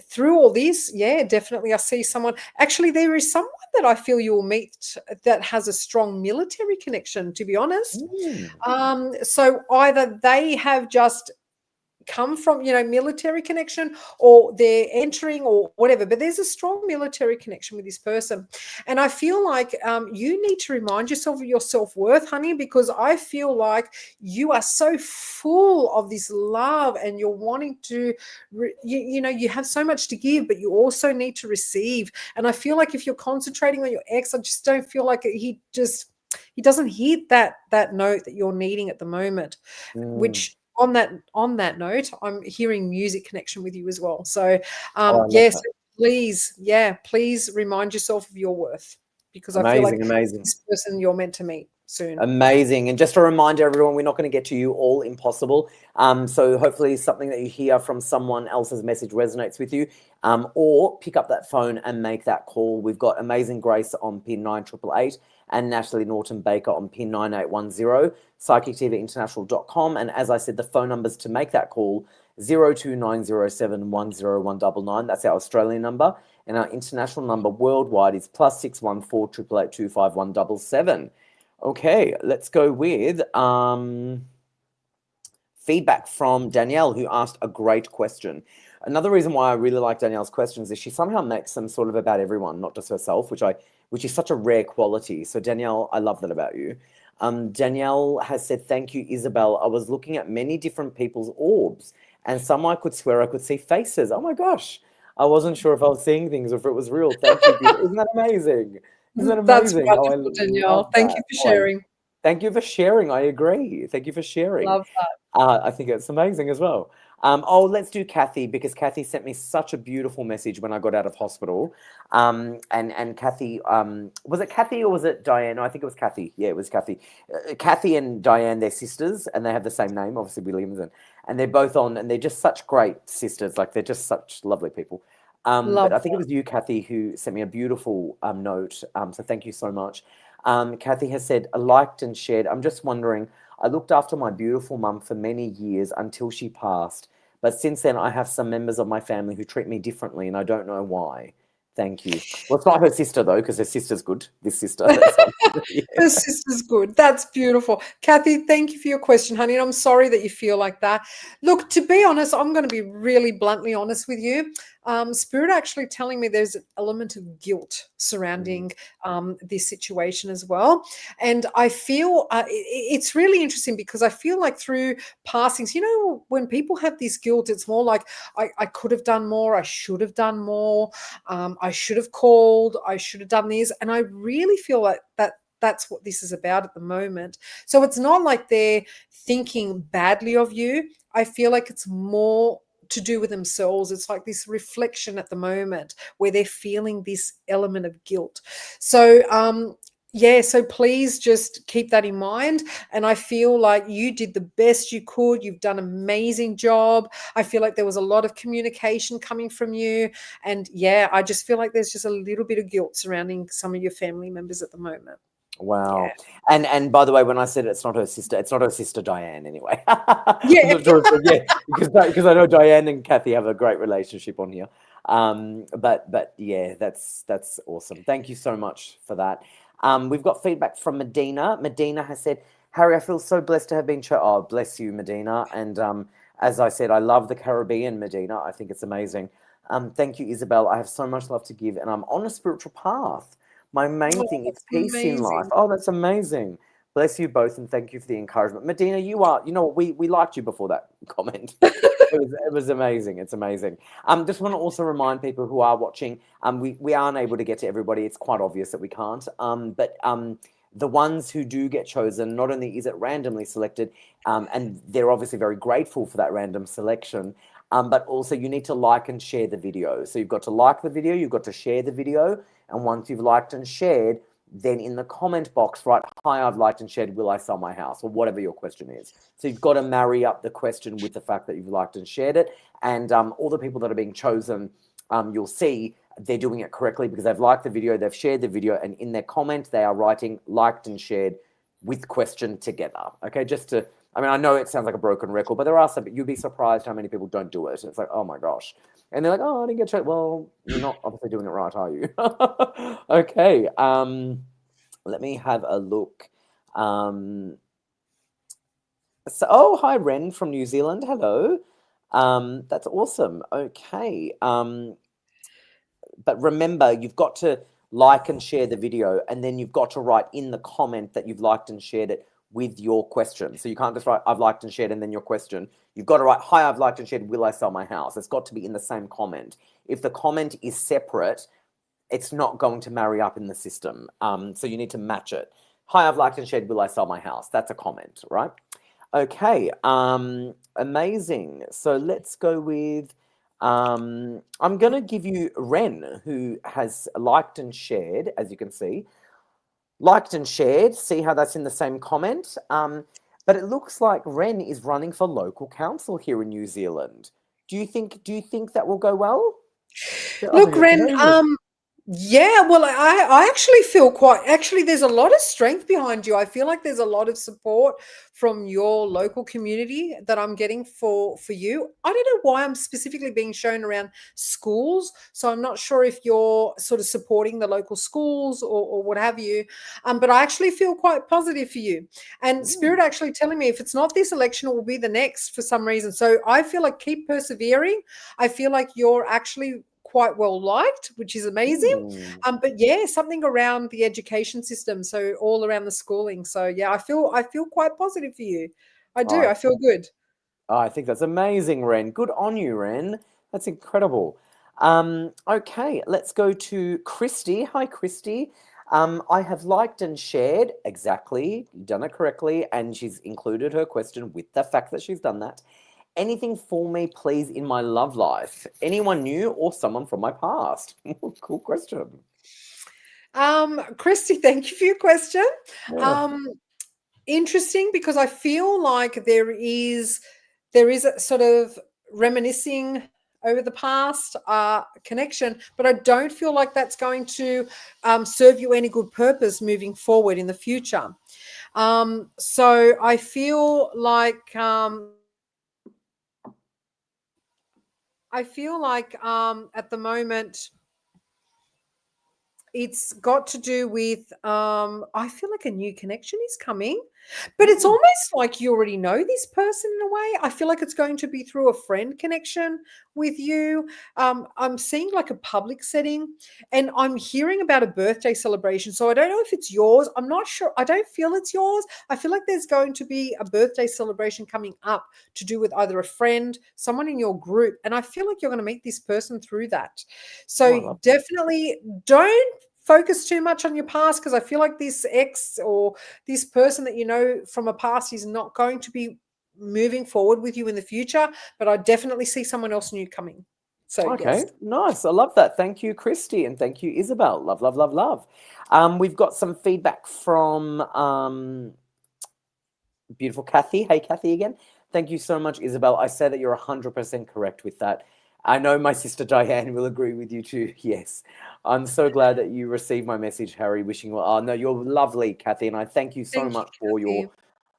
B: through all this, definitely I see someone. Actually, there is someone that I feel you'll meet that has a strong military connection, to be honest. So either they have just come from military connection, or they're entering or whatever, but there's a strong military connection with this person. And I feel like you need to remind yourself of your self-worth, honey, because I feel like you are so full of this love and you're wanting to you have so much to give, but you also need to receive. And I feel like if you're concentrating on your ex, I just don't feel like he doesn't hit that note that you're needing at the moment, which on that note, I'm hearing music connection with you as well. So yes, please remind yourself of your worth. because I feel like
A: Amazing.
B: this person you're meant to meet soon.
A: Amazing. And just a reminder, everyone, we're not going to get to you all impossible. So hopefully something that you hear from someone else's message resonates with you, or pick up that phone and make that call. We've got Amazing Grace on pin 9888 and Natalie Norton Baker on pin 9810, psychictvinternational.com. And as I said, the phone numbers to make that call, 0290710199. That's our Australian number. And our international number worldwide is +614 8825177. Okay, let's go with feedback from Danielle, who asked a great question. Another reason why I really like Danielle's questions is she somehow makes them sort of about everyone, not just herself, which is such a rare quality. So Danielle, I love that about you. Danielle has said, "Thank you, Isabel. I was looking at many different people's orbs, and some I could swear I could see faces. Oh my gosh. I wasn't sure if I was seeing things or if it was real. Thank you. Isn't that amazing? Isn't that
B: That's
A: amazing? Oh, I
B: wonderful, Danielle.
A: love
B: Thank you
A: that.
B: for sharing.
A: Thank you for sharing. I agree. Thank you for sharing.
B: Love that.
A: I think it's amazing as well. Let's do Kathy, because Kathy sent me such a beautiful message when I got out of hospital. And Kathy, was it Kathy or was it Diane? No, I think it was Kathy. Yeah, it was Kathy. Kathy and Diane, they're sisters, and they have the same name, obviously Williams, and they're both on, and they're just such great sisters. Like, they're just such lovely people.
B: Love
A: But I think it
B: that.
A: was you, Kathy, who sent me a beautiful note. So thank you so much. Kathy has said, "I liked and shared. I'm just wondering, I looked after my beautiful mum for many years until she passed. But since then, I have some members of my family who treat me differently, and I don't know why. Thank you." Well, it's not her sister, though, because her sister's good. This sister. Yeah.
B: Her sister's good. That's beautiful. Kathy, thank you for your question, honey. And I'm sorry that you feel like that. Look, to be honest, I'm going to be really bluntly honest with you. Spirit actually telling me there's an element of guilt surrounding this situation as well. And I feel it's really interesting because I feel like through passings, when people have this guilt, it's more like I could have done more. I should have done more. I should have called. I should have done this. And I really feel like that's what this is about at the moment. So it's not like they're thinking badly of you. I feel like it's more to do with themselves. It's like this reflection at the moment where they're feeling this element of guilt. So so please just keep that in mind. And I feel like you did the best you could. You've done an amazing job. I feel like there was a lot of communication coming from you. And I just feel like there's just a little bit of guilt surrounding some of your family members at the moment.
A: Wow.
B: Yeah.
A: And by the way, when I said it's not her sister Diane anyway.
B: Yeah.
A: Because I know Diane and Kathy have a great relationship on here. But yeah, that's awesome. Thank you so much for that. We've got feedback from Medina. Medina has said, "Harry, I feel so blessed to have been Oh, bless you, Medina. And as I said, I love the Caribbean, Medina. I think it's amazing. Thank you, Isabel. I have so much love to give, and I'm on a spiritual path. My main thing is
B: That's
A: peace in life."
B: amazing.
A: Oh, that's amazing. Bless you both, and thank you for the encouragement. Medina, we liked you before that comment. It was amazing. It's amazing. Just want to also remind people who are watching, we aren't able to get to everybody. It's quite obvious that we can't. But the ones who do get chosen, not only is it randomly selected, and they're obviously very grateful for that random selection, but also you need to like and share the video. So you've got to like the video, you've got to share the video, and once you've liked and shared, then in the comment box, write, "Hi, I've liked and shared, will I sell my house?" or whatever your question is. So you've got to marry up the question with the fact that you've liked and shared it. And all the people that are being chosen, you'll see they're doing it correctly because they've liked the video, they've shared the video, and in their comment, they are writing liked and shared with question together. Okay, I know it sounds like a broken record, but there are some, you'll be surprised how many people don't do it. It's like, oh my gosh. And they're like, "Oh, I didn't get checked." Well, you're not obviously doing it right, are you? Okay. Let me have a look. Hi, Ren from New Zealand. Hello. That's awesome. Okay. But remember, you've got to like and share the video, and then you've got to write in the comment that you've liked and shared it with your question. So you can't just write, "I've liked and shared," and then your question. You've got to write, "Hi, I've liked and shared, will I sell my house?" It's got to be in the same comment. If the comment is separate, it's not going to marry up in the system. So you need to match it. "Hi, I've liked and shared, will I sell my house?" That's a comment, right? Okay, amazing. So let's go with, I'm going to give you Ren, who has liked and shared, as you can see. liked and shared. See how that's in the same comment. But it looks like Ren is running for local council here in New Zealand. Do you think that will go well? I
B: Look,
A: think it's
B: Ren,
A: amazing.
B: yeah, well, I actually feel actually, there's a lot of strength behind you. I feel like there's a lot of support from your local community that I'm getting for you. I don't know why I'm specifically being shown around schools. So I'm not sure if you're sort of supporting the local schools or what have you. But I actually feel quite positive for you. And Spirit
A: Mm,
B: actually telling me if it's not this election, it will be the next for some reason. So I feel like keep persevering. I feel like you're actually quite well liked, which is amazing.
A: mm.
B: But yeah, something around the education system, so all around the schooling. So yeah, I feel quite positive for you. I
A: Oh,
B: do. I feel good.
A: I think that's amazing, Ren. Good on you, Ren. That's incredible. Okay, let's go to Christy. Hi, Christy. I have liked and shared, exactly, you've done it correctly, and she's included her question with the fact that she's done that. Anything for me, please, in my love life? Anyone new or someone from my past? Cool question.
B: Christy, thank you for your question.
A: Yeah.
B: Um, Interesting, because I feel like there is a sort of reminiscing over the past connection, but I don't feel like that's going to serve you any good purpose moving forward in the future. So I feel like at the moment it's got to do with I feel like a new connection is coming, but it's
A: Mm.
B: almost like you already know this person in a way. I feel like it's going to be through a friend connection with you. I'm seeing like a public setting, and I'm hearing about a birthday celebration, so I don't know if it's yours. I'm not sure. I don't feel it's yours. I feel like there's going to be a birthday celebration coming up to do with either a friend, someone in your group, and I feel like you're going to meet this person through that.
A: Oh, I
B: So
A: love that.
B: definitely don't focus too much on your past, because I feel like this ex or this person that you know from a past is not going to be moving forward with you in the future. But I definitely see someone else new coming. So
A: Okay,
B: yes.
A: nice. I love that. Thank you, Christy, and thank you, Isabel. Love, love, love, love. We've got some feedback from beautiful Kathy. Hey, Kathy again. Thank you so much, Isabel. I say that you're 100% correct with that. I know my sister Diane will agree with you too. Yes. I'm so glad that you received my message, Harry, wishing well. Oh, no, you're lovely, Kathy, and I thank you so
B: Thank you,
A: much for
B: Kathy.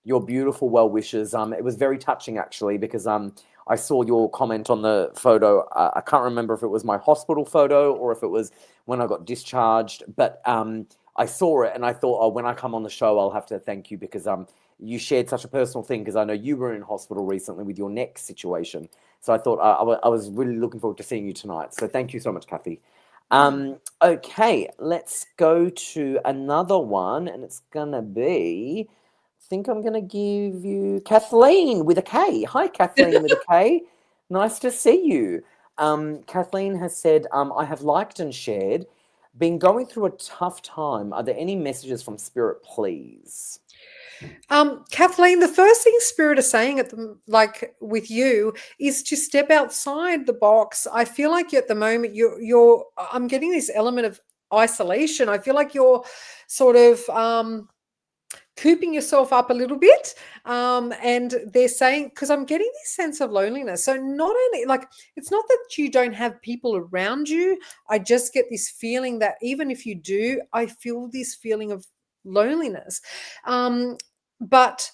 A: your beautiful well wishes. It was very touching actually because I saw your comment on the photo. I can't remember if it was my hospital photo or if it was when I got discharged, but I saw it and I thought, oh, when I come on the show, I'll have to thank you because you shared such a personal thing because I know you were in hospital recently with your neck situation. So I thought I was really looking forward to seeing you tonight. So thank you so much, Kathy. Okay, let's go to another one, and it's gonna be. I think I'm gonna give you Kathleen with a K. Hi, Kathleen with a K. Nice to see you. Kathleen has said, I have liked and shared. Been going through a tough time. Are there any messages from Spirit, please?
B: Kathleen, the first thing Spirit is saying at the like with you is to step outside the box. I feel like at the moment you're I'm getting this element of isolation. I feel like you're sort of cooping yourself up a little bit. And they're saying, because I'm getting this sense of loneliness. So not only like it's not that you don't have people around you. I just get this feeling that even if you do, I feel this feeling of loneliness. But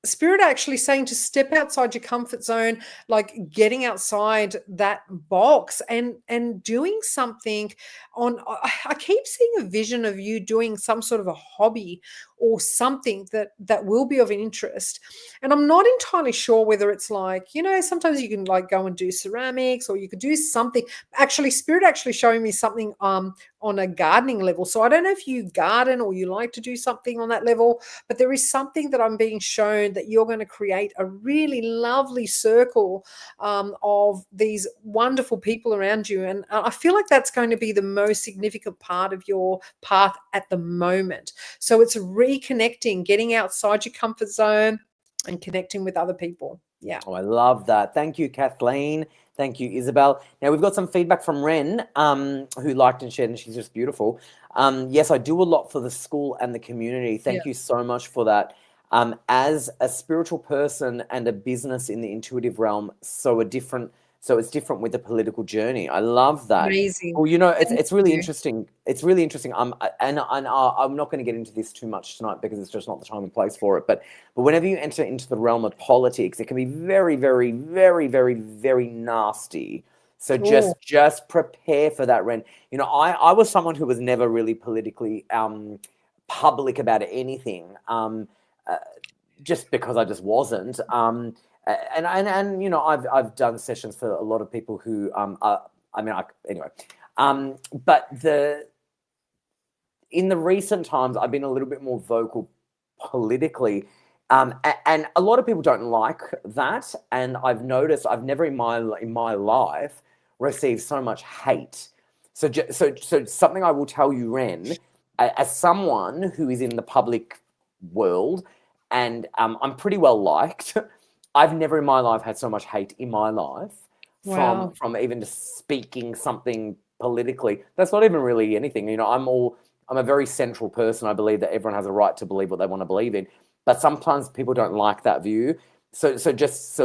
B: Spirit actually saying to step outside your comfort zone, like getting outside that box and doing something on. I keep seeing a vision of you doing some sort of a hobby or something that will be of interest. And I'm not entirely sure whether it's like, sometimes you can like go and do ceramics, or you could do something. Actually, Spirit actually showing me something on a gardening level. So I don't know if you garden or you like to do something on that level, but there is something that I'm being shown that you're going to create a really lovely circle of these wonderful people around you. And I feel like that's going to be the most significant part of your path at the moment. So it's reconnecting, getting outside your comfort zone and connecting with other people. Yeah.
A: Oh, I love that. Thank you, Kathleen. Thank you, Isabel. Now we've got some feedback from Ren, who liked and shared, and she's just beautiful. Yes, I do a lot for the school and the community.
B: Yeah.
A: Thank you so much for that. As a spiritual person and a business in the intuitive realm, so it's different with the political journey. I love that.
B: Amazing.
A: Well, you know,
B: Thank
A: it's really
B: you.
A: interesting. It's really interesting. And I'm not going to get into this too much tonight because it's just not the time and place for it. But whenever you enter into the realm of politics, it can be very, very, very, very, very nasty. So
B: Oh,
A: just prepare for that, Ren. You know, I was someone who was never really politically public about anything, uh, just because I just wasn't. And you know, I've done sessions for a lot of people who anyway. But in the recent times, I've been a little bit more vocal politically. And a lot of people don't like that. And I've noticed I've never in my life received so much hate. So something I will tell you, Ren, as someone who is in the public world, and I'm pretty well liked. I've never in my life had so much hate in my life
B: wow.
A: from even just speaking something politically. That's not even really anything. You know, I'm a very central person. I believe that everyone has a right to believe what they want to believe in. But sometimes people don't like that view. So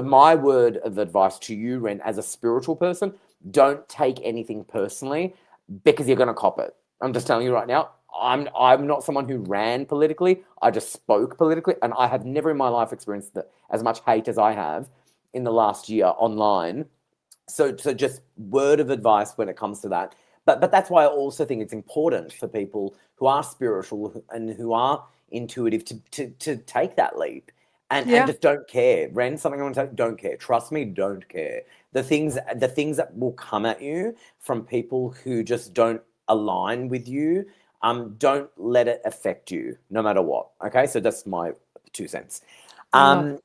A: my word of advice to you, Ren, as a spiritual person, don't take anything personally because you're going to cop it. I'm just telling you right now. I'm not someone who ran politically. I just spoke politically, and I have never in my life experienced as much hate as I have in the last year online. So just word of advice when it comes to that. But that's why I also think it's important for people who are spiritual and who are intuitive to take that leap and
B: Yeah.
A: just don't care. Ren, something I want to say, don't care. Trust me, don't care. The things that will come at you from people who just don't align with you, don't let it affect you, no matter what. Okay, so that's my 2 cents.
B: Love.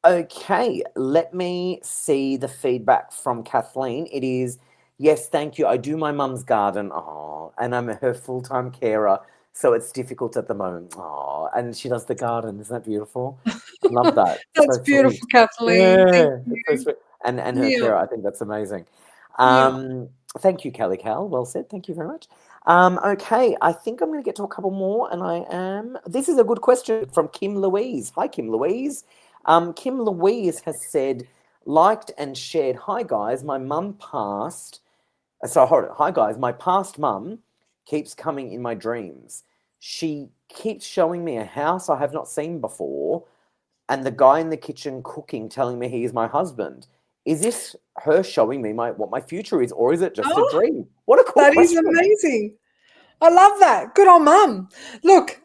A: Okay, let me see the feedback from Kathleen. It is, yes, thank you. I do my mum's garden. Oh, and I'm her full-time carer, so it's difficult at the moment. Oh, and she does the garden. Isn't that beautiful? I love that.
B: That's
A: So sweet.
B: beautiful, Kathleen. Thank
A: Yeah,
B: you.
A: it's so sweet. And her
B: Yeah.
A: carer, I think that's amazing.
B: Yeah.
A: Thank you, Kelly Cal. Well said. Thank you very much. Okay, I think I'm going to get to a couple more, and This is a good question from Kim Louise. Hi, Kim Louise. Kim Louise has said, liked and shared. Hi guys, my mum passed. Hold on. Hi guys, my past mum keeps coming in my dreams. She keeps showing me a house I have not seen before, and the guy in the kitchen cooking, telling me he is my husband. Is this her showing me what my future is, or is it just a
B: Oh,
A: dream? What a cool
B: that is
A: question.
B: amazing. I love that. Good on mum. Look,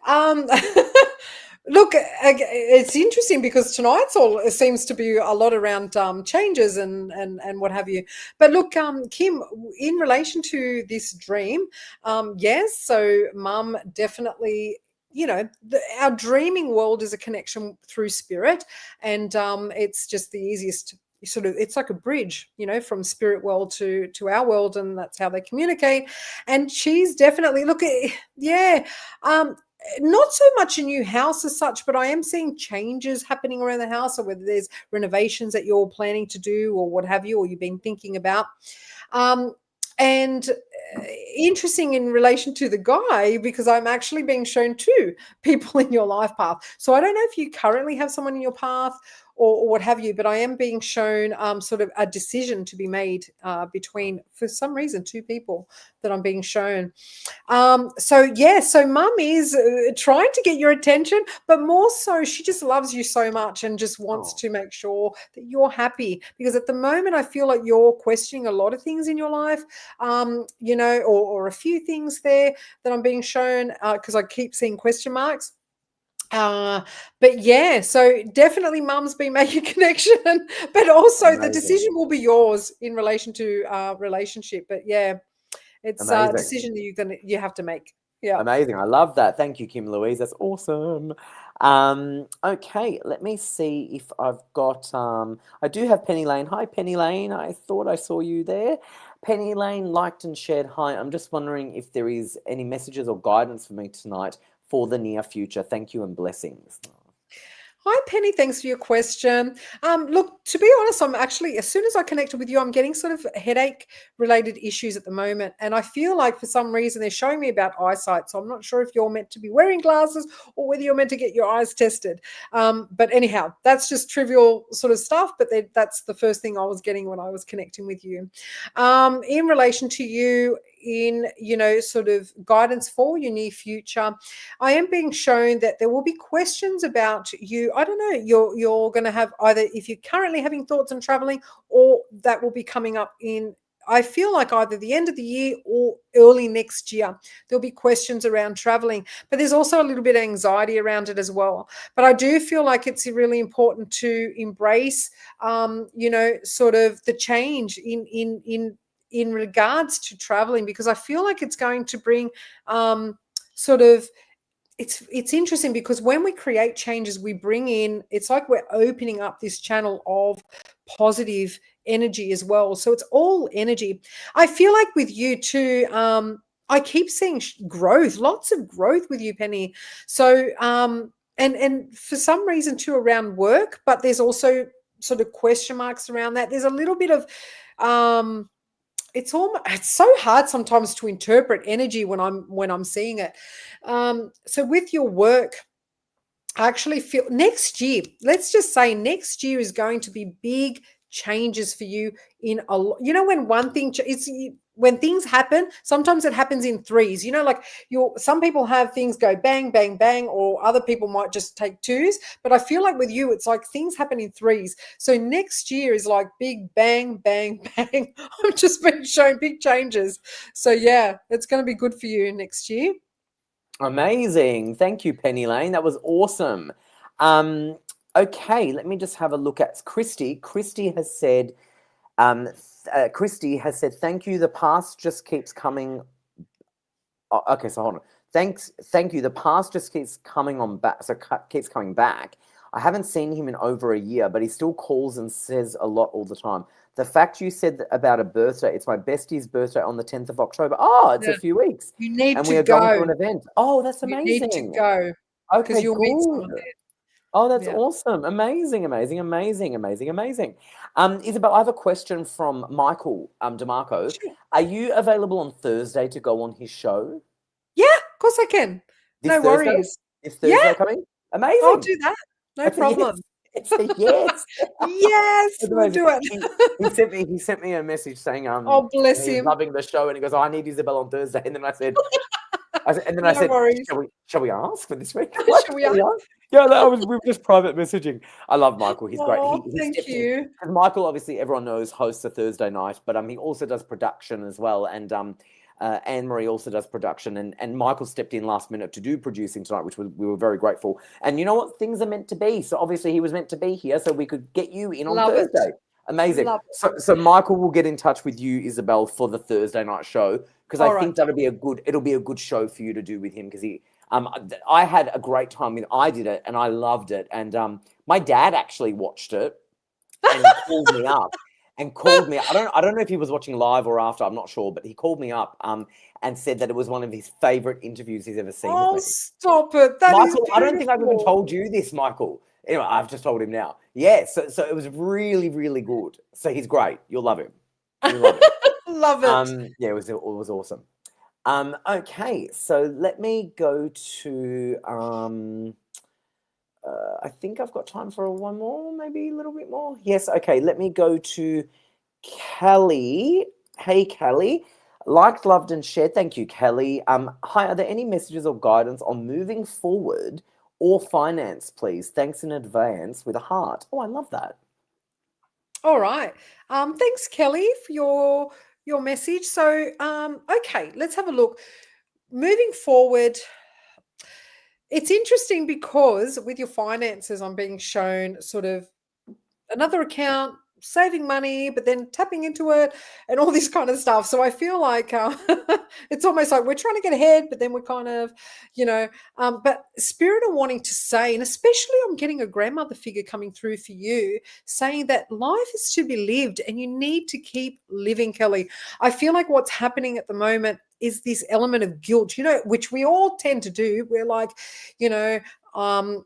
B: look, it's interesting because tonight's all it seems to be a lot around changes and what have you. But look, Kim, in relation to this dream, yes. So, mum definitely. You know, our dreaming world is a connection through spirit, and it's just the easiest sort of. It's like a bridge, you know, from spirit world to our world, and that's how they communicate. And she's definitely yeah, um not so much a new house as such, but I am seeing changes happening around the house, or whether there's renovations that you're planning to do or what have you, or you've been thinking about. um and interesting in relation to the guy, because I'm actually being shown two people in your life path. So I don't know if you currently have someone in your path, or what have you, but I am being shown sort of a decision to be made between, for some reason, two people that I'm being shown. So yeah, so mum is trying to get your attention, but more so, she just loves you so much and just wants
A: Oh,
B: to make sure that you're happy. Because at the moment, I feel like you're questioning a lot of things in your life, you know, or a few things there that I'm being shown, because I keep seeing question marks. Uh, but yeah, so definitely mum's been making a connection, but also the
A: amazing.
B: decision will be yours in relation to relationship. But yeah, it's a
A: Amazing.
B: decision that you have to make. Yeah.
A: Amazing. I love that. Thank you, Kim Louise. That's awesome. Okay, let me see if I've got I do have Penny Lane. Hi, Penny Lane. I thought I saw you there. Penny Lane liked and shared. Hi, I'm just wondering if there is any messages or guidance for me tonight for the near future. Thank you and blessings.
B: Hi, Penny. Thanks for your question. Look, to be honest, I'm actually, as soon as I connected with you, I'm getting sort of headache related issues at the moment. And I feel like for some reason they're showing me about eyesight. So I'm not sure if you're meant to be wearing glasses or whether you're meant to get your eyes tested. But anyhow, that's just trivial sort of stuff. But that's the first thing I was getting when I was connecting with you. In relation to you, in sort of guidance for your near future, I am being shown that there will be questions about you. I don't know, you're going to have, either if you're currently having thoughts on traveling, or that will be coming up in, I feel like, either the end of the year or early next year. There'll be questions around traveling, but there's also a little bit of anxiety around it as well. But I do feel like it's really important to embrace, sort of the change in regards to traveling, because I feel like it's going to bring sort of, it's interesting because when we create changes, we bring in, it's like we're opening up this channel of positive energy as well. So it's all energy. I feel like with you too, I keep seeing growth, lots of growth with you, Penny. So and for some reason too around work, but there's also sort of question marks around that. There's a little bit of it's so hard sometimes to interpret energy when I'm seeing it. So with your work, I actually feel next year, let's just say next year is going to be big changes for you in a lot. When one thing when things happen, sometimes it happens in threes. Like some people have things go bang, bang, bang, or other people might just take twos. But I feel like with you, it's like things happen in threes. So next year is like big bang, bang, bang. I'm just being shown big changes. So yeah, it's going to be good for you next year.
A: Amazing. Thank you, Penny Lane. That was awesome. Okay, let me just have a look at Christy. Christy has said, thank you. The past just keeps coming. Oh, okay, so hold on. Thank you. The past just keeps coming on back. So keeps coming back. I haven't seen him in over a year, but he still calls and says a lot all the time. The fact you said about a birthday, it's my bestie's birthday on the 10th of October. Oh, it's
B: Yeah.
A: a few weeks.
B: You need
A: And
B: to
A: we are
B: go.
A: going to an event. Oh, that's
B: You need to
A: amazing.
B: go because
A: Okay,
B: you'll meet someone
A: good.
B: there.
A: Oh, that's
B: Yeah.
A: awesome. Amazing, amazing, amazing, amazing, amazing. Isabel, I have a question from Michael DeMarco.
B: Sure.
A: Are you available on Thursday to go on his show?
B: Yeah, of course I can.
A: This
B: No
A: Thursday?
B: worries.
A: This
B: Yeah,
A: Thursday coming?
B: I'll
A: Amazing.
B: do that. No
A: It's a yes.
B: problem.
A: It's a yes.
B: Yes,
A: That's
B: we'll
A: amazing.
B: do it.
A: He sent me a message saying
B: Oh, bless
A: he's
B: him.
A: loving the show, and he goes, oh, I need Isabel on Thursday. And then I
B: No
A: said,
B: worries.
A: shall we ask for this week? What?
B: Shall we
A: Shall
B: ask?
A: we ask? Yeah, no, we were just private messaging. I love Michael. He's great.
B: Oh,
A: He
B: thank
A: stepped in.
B: you.
A: And Michael, obviously, everyone knows, hosts a Thursday night, but he also does production as well. And Anne Marie also does production. And Michael stepped in last minute to do producing tonight, which we were very grateful. And you know what? Things are meant to be. So obviously, he was meant to be here so we could get you in on
B: Love it.
A: Thursday. Amazing.
B: Love it.
A: So Michael will get in touch with you, Isabel, for the Thursday night show, because I
B: All right.
A: think it'll be a good show for you to do with him, because I had a great time I did it and I loved it. And my dad actually watched it and called me up and called me. I don't know if he was watching live or after, I'm not sure, but he called me up and said that it was one of his favorite interviews he's ever seen
B: Oh,
A: of me.
B: stop it. That is
A: Michael, I don't think I've even
B: beautiful.
A: told you this, Michael. Anyway, I've just told him now. Yeah, so it was really, really good. So he's great. You'll love him. You'll love him.
B: Love it.
A: Yeah, it was awesome. Okay, so let me go to I think I've got time for one more, maybe a little bit more. Yes, okay, let me go to Kelly. Hey, Kelly. Liked, loved, and shared. Thank you, Kelly. Hi, are there any messages or guidance on moving forward or finance, please? Thanks in advance with a heart. Oh, I love that.
B: All right. Thanks, Kelly, for your message. So, okay, let's have a look. Moving forward, it's interesting because with your finances, I'm being shown sort of another account, saving money, but then tapping into it and all this kind of stuff. So I feel like it's almost like we're trying to get ahead, but then we're kind of, but spirit are wanting to say, and especially I'm getting a grandmother figure coming through for you, saying that life is to be lived and you need to keep living, Kelly. I feel like what's happening at the moment is this element of guilt, which we all tend to do. We're like, um,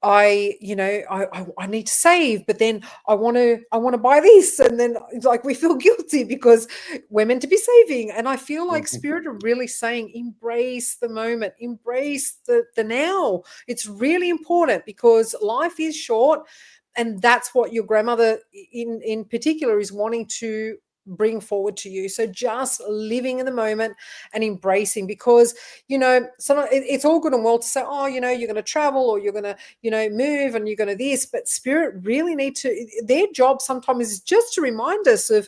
B: I need to save, but then I want to buy this, and then it's like we feel guilty because we're meant to be saving. And I feel like spirit are really saying, embrace the moment, embrace the now. It's really important because life is short, and that's what your grandmother in particular is wanting to bring forward to you. So just living in the moment and embracing, because sometimes it's all good and well to say, oh, you're going to travel, or you're going to move, and you're going to this, but spirit really need to, their job sometimes is just to remind us of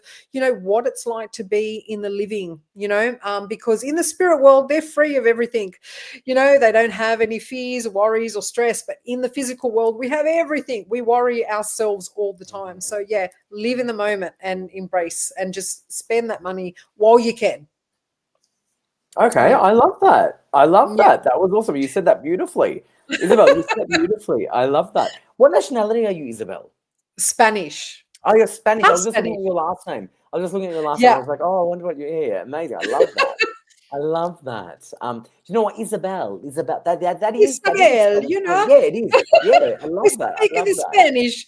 B: what it's like to be in the living, because in the spirit world they're free of everything. They don't have any fears, worries, or stress, but in the physical world we have everything. We worry ourselves all the time. So yeah, live in the moment and embrace, and just spend that money while you can.
A: Okay,
B: Yeah.
A: I love that. I love
B: Yeah.
A: that. That was awesome. You said that beautifully. Isabel, you said that beautifully. I love that. What nationality are you, Isabel?
B: Spanish.
A: Oh, you're Spanish. I
B: Half
A: was just looking
B: Spanish.
A: at your last name. I was just looking at your last name. I
B: Yeah.
A: was like, oh, I wonder what you're here. Amazing. I love that. I love that. Do you know what, Isabel, that is a
B: Isabel,
A: Spanish name. Yeah, it is. Yeah, I
B: we're
A: love that. I
B: speaking
A: love
B: in
A: that.
B: Spanish.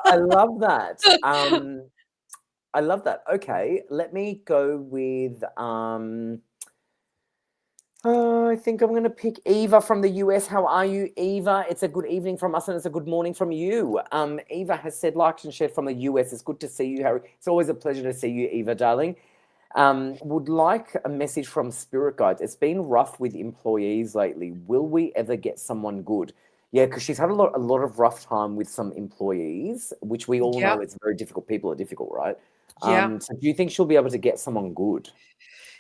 A: I love that. I love that. Okay, let me go with I think I'm going to pick Eva from the US. How are you, Eva? It's a good evening from us, and it's a good morning from you. Eva has said, liked and shared from the US. It's good to see you, Harry. It's always a pleasure to see you, Eva, darling. Would like a message from Spirit Guides. It's been rough with employees lately. Will we ever get someone good? Yeah, because she's had a lot of rough time with some employees, which we all
B: Yeah.
A: know it's very difficult. People are difficult, right?
B: Yeah.
A: So do you think she'll be able to get someone good?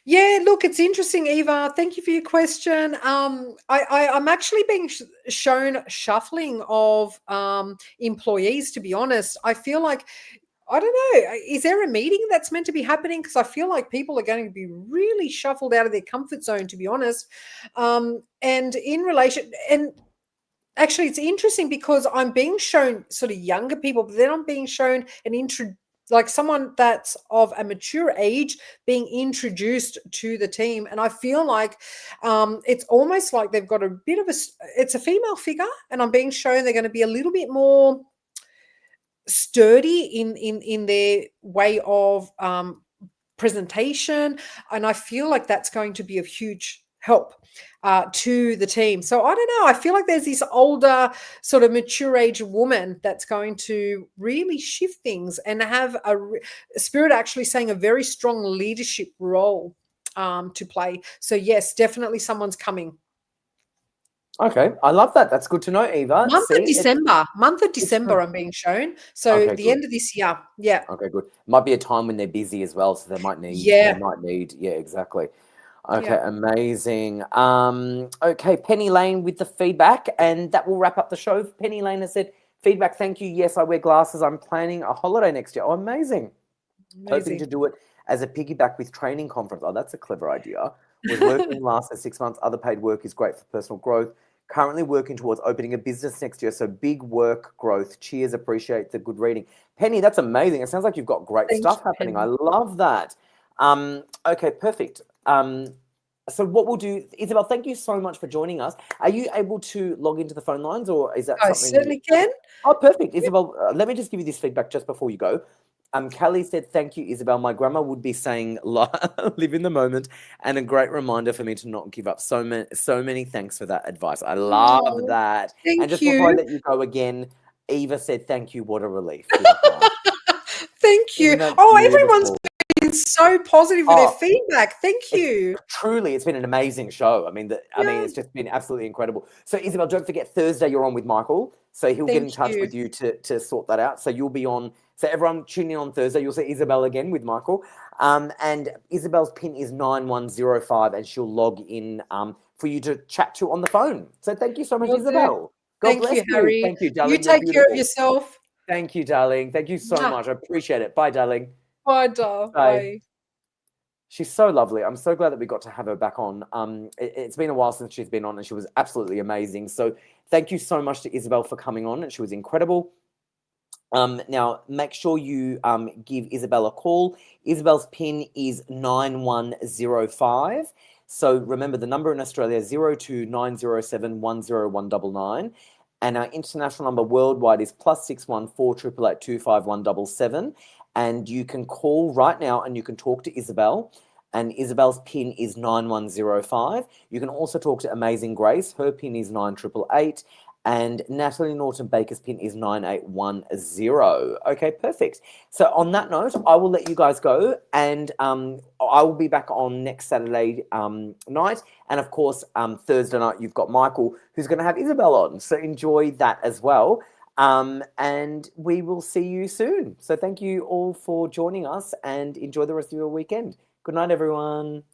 B: Yeah, look, it's interesting, Eva. Thank you for your question. I'm actually being shown shuffling of employees, to be honest. I feel like, I don't know, is there a meeting that's meant to be happening? Because I feel like people are going to be really shuffled out of their comfort zone, to be honest. And in relation, and actually, it's interesting because I'm being shown sort of younger people, but then I'm being shown like someone that's of a mature age being introduced to the team. And I feel like it's almost like they've got a bit of it's a female figure, and I'm being shown they're going to be a little bit more sturdy in their way of presentation, and I feel like that's going to be of huge help to the team. So I don't know, I feel like there's this older sort of mature age woman that's going to really shift things and have a spirit actually saying a very strong leadership role to play. So yes, definitely someone's coming.
A: Okay, I love that. That's good to know, Eva. See,
B: Month of
A: it's
B: December I'm being shown, so
A: okay,
B: the
A: good.
B: end of this year. Yeah.
A: Okay, good. Might be a time when they're busy as well, so
B: Yeah.
A: yeah, exactly. Okay,
B: Yeah.
A: amazing. Okay, Penny Lane with the feedback, and that will wrap up the show. Penny Lane has said, feedback, thank you. Yes, I wear glasses. I'm planning a holiday next year. Oh, amazing. Hoping to
B: Amazing.
A: do it as a piggyback with training conference. Oh, that's a clever idea. Was working last for 6 months. Other paid work is great for personal growth. Currently working towards opening a business next year. So big work growth. Cheers. Appreciate the good reading. Penny, that's amazing. It sounds like you've got great
B: Thank
A: stuff
B: you,
A: happening. I
B: Penny.
A: love that. Okay, perfect. So what we'll do, Isabel, thank you so much for joining us. Are you able to log into the phone lines, or is that
B: I
A: something?
B: certainly can.
A: Oh, perfect. Isabel, let me just give you this feedback just before you go. Kelly said, thank you, Isabel. My grandma would be saying, live in the moment, and a great reminder for me to not give up. So many thanks for that advice. I love
B: Oh,
A: that. And
B: thank
A: just before I
B: you.
A: let you go again, Eva said, thank you. What a relief.
B: Thank you.
A: Isn't that
B: Oh, everyone's
A: beautiful?
B: been so positive with their
A: Oh,
B: feedback. Thank
A: it's
B: you.
A: truly, it's been an amazing show.
B: Yeah.
A: It's just been absolutely incredible. So Isabel, don't forget Thursday you're on with Michael. So he'll get
B: Thank
A: in touch
B: you.
A: with you to sort that out. So you'll be on. So everyone tune in on Thursday. You'll see Isabel again with Michael. And Isabel's pin is 9105, and she'll log in for you to chat to on the phone. So thank you so much,
B: Will do.
A: Isabel. God
B: Thank
A: bless
B: you,
A: you.
B: Harry.
A: Thank you,
B: You
A: darling. You're
B: take care of
A: beautiful.
B: yourself.
A: Thank you, darling. Thank you so
B: Mwah.
A: much. I appreciate it. Bye, darling.
B: Bye, doll.
A: Bye.
B: Bye.
A: She's so lovely. I'm so glad that we got to have her back on. It's been a while since she's been on, and she was absolutely amazing. So thank you so much to Isabel for coming on, and she was incredible. Now, make sure you give Isabel a call. Isabel's pin is 9105. So remember, the number in Australia is 02 907 10199. And our international number worldwide is +614 888 25177. And you can call right now and you can talk to Isabel. And Isabel's PIN is 9105. You can also talk to Amazing Grace. Her PIN is 9888. And Natalie Norton Baker's PIN is 9810. Okay, perfect. So on that note, I will let you guys go, and I will be back on next Saturday night. And of course, Thursday night, you've got Michael, who's going to have Isabel on. So enjoy that as well. And we will see you soon. So thank you all for joining us, and enjoy the rest of your weekend. Good night, everyone.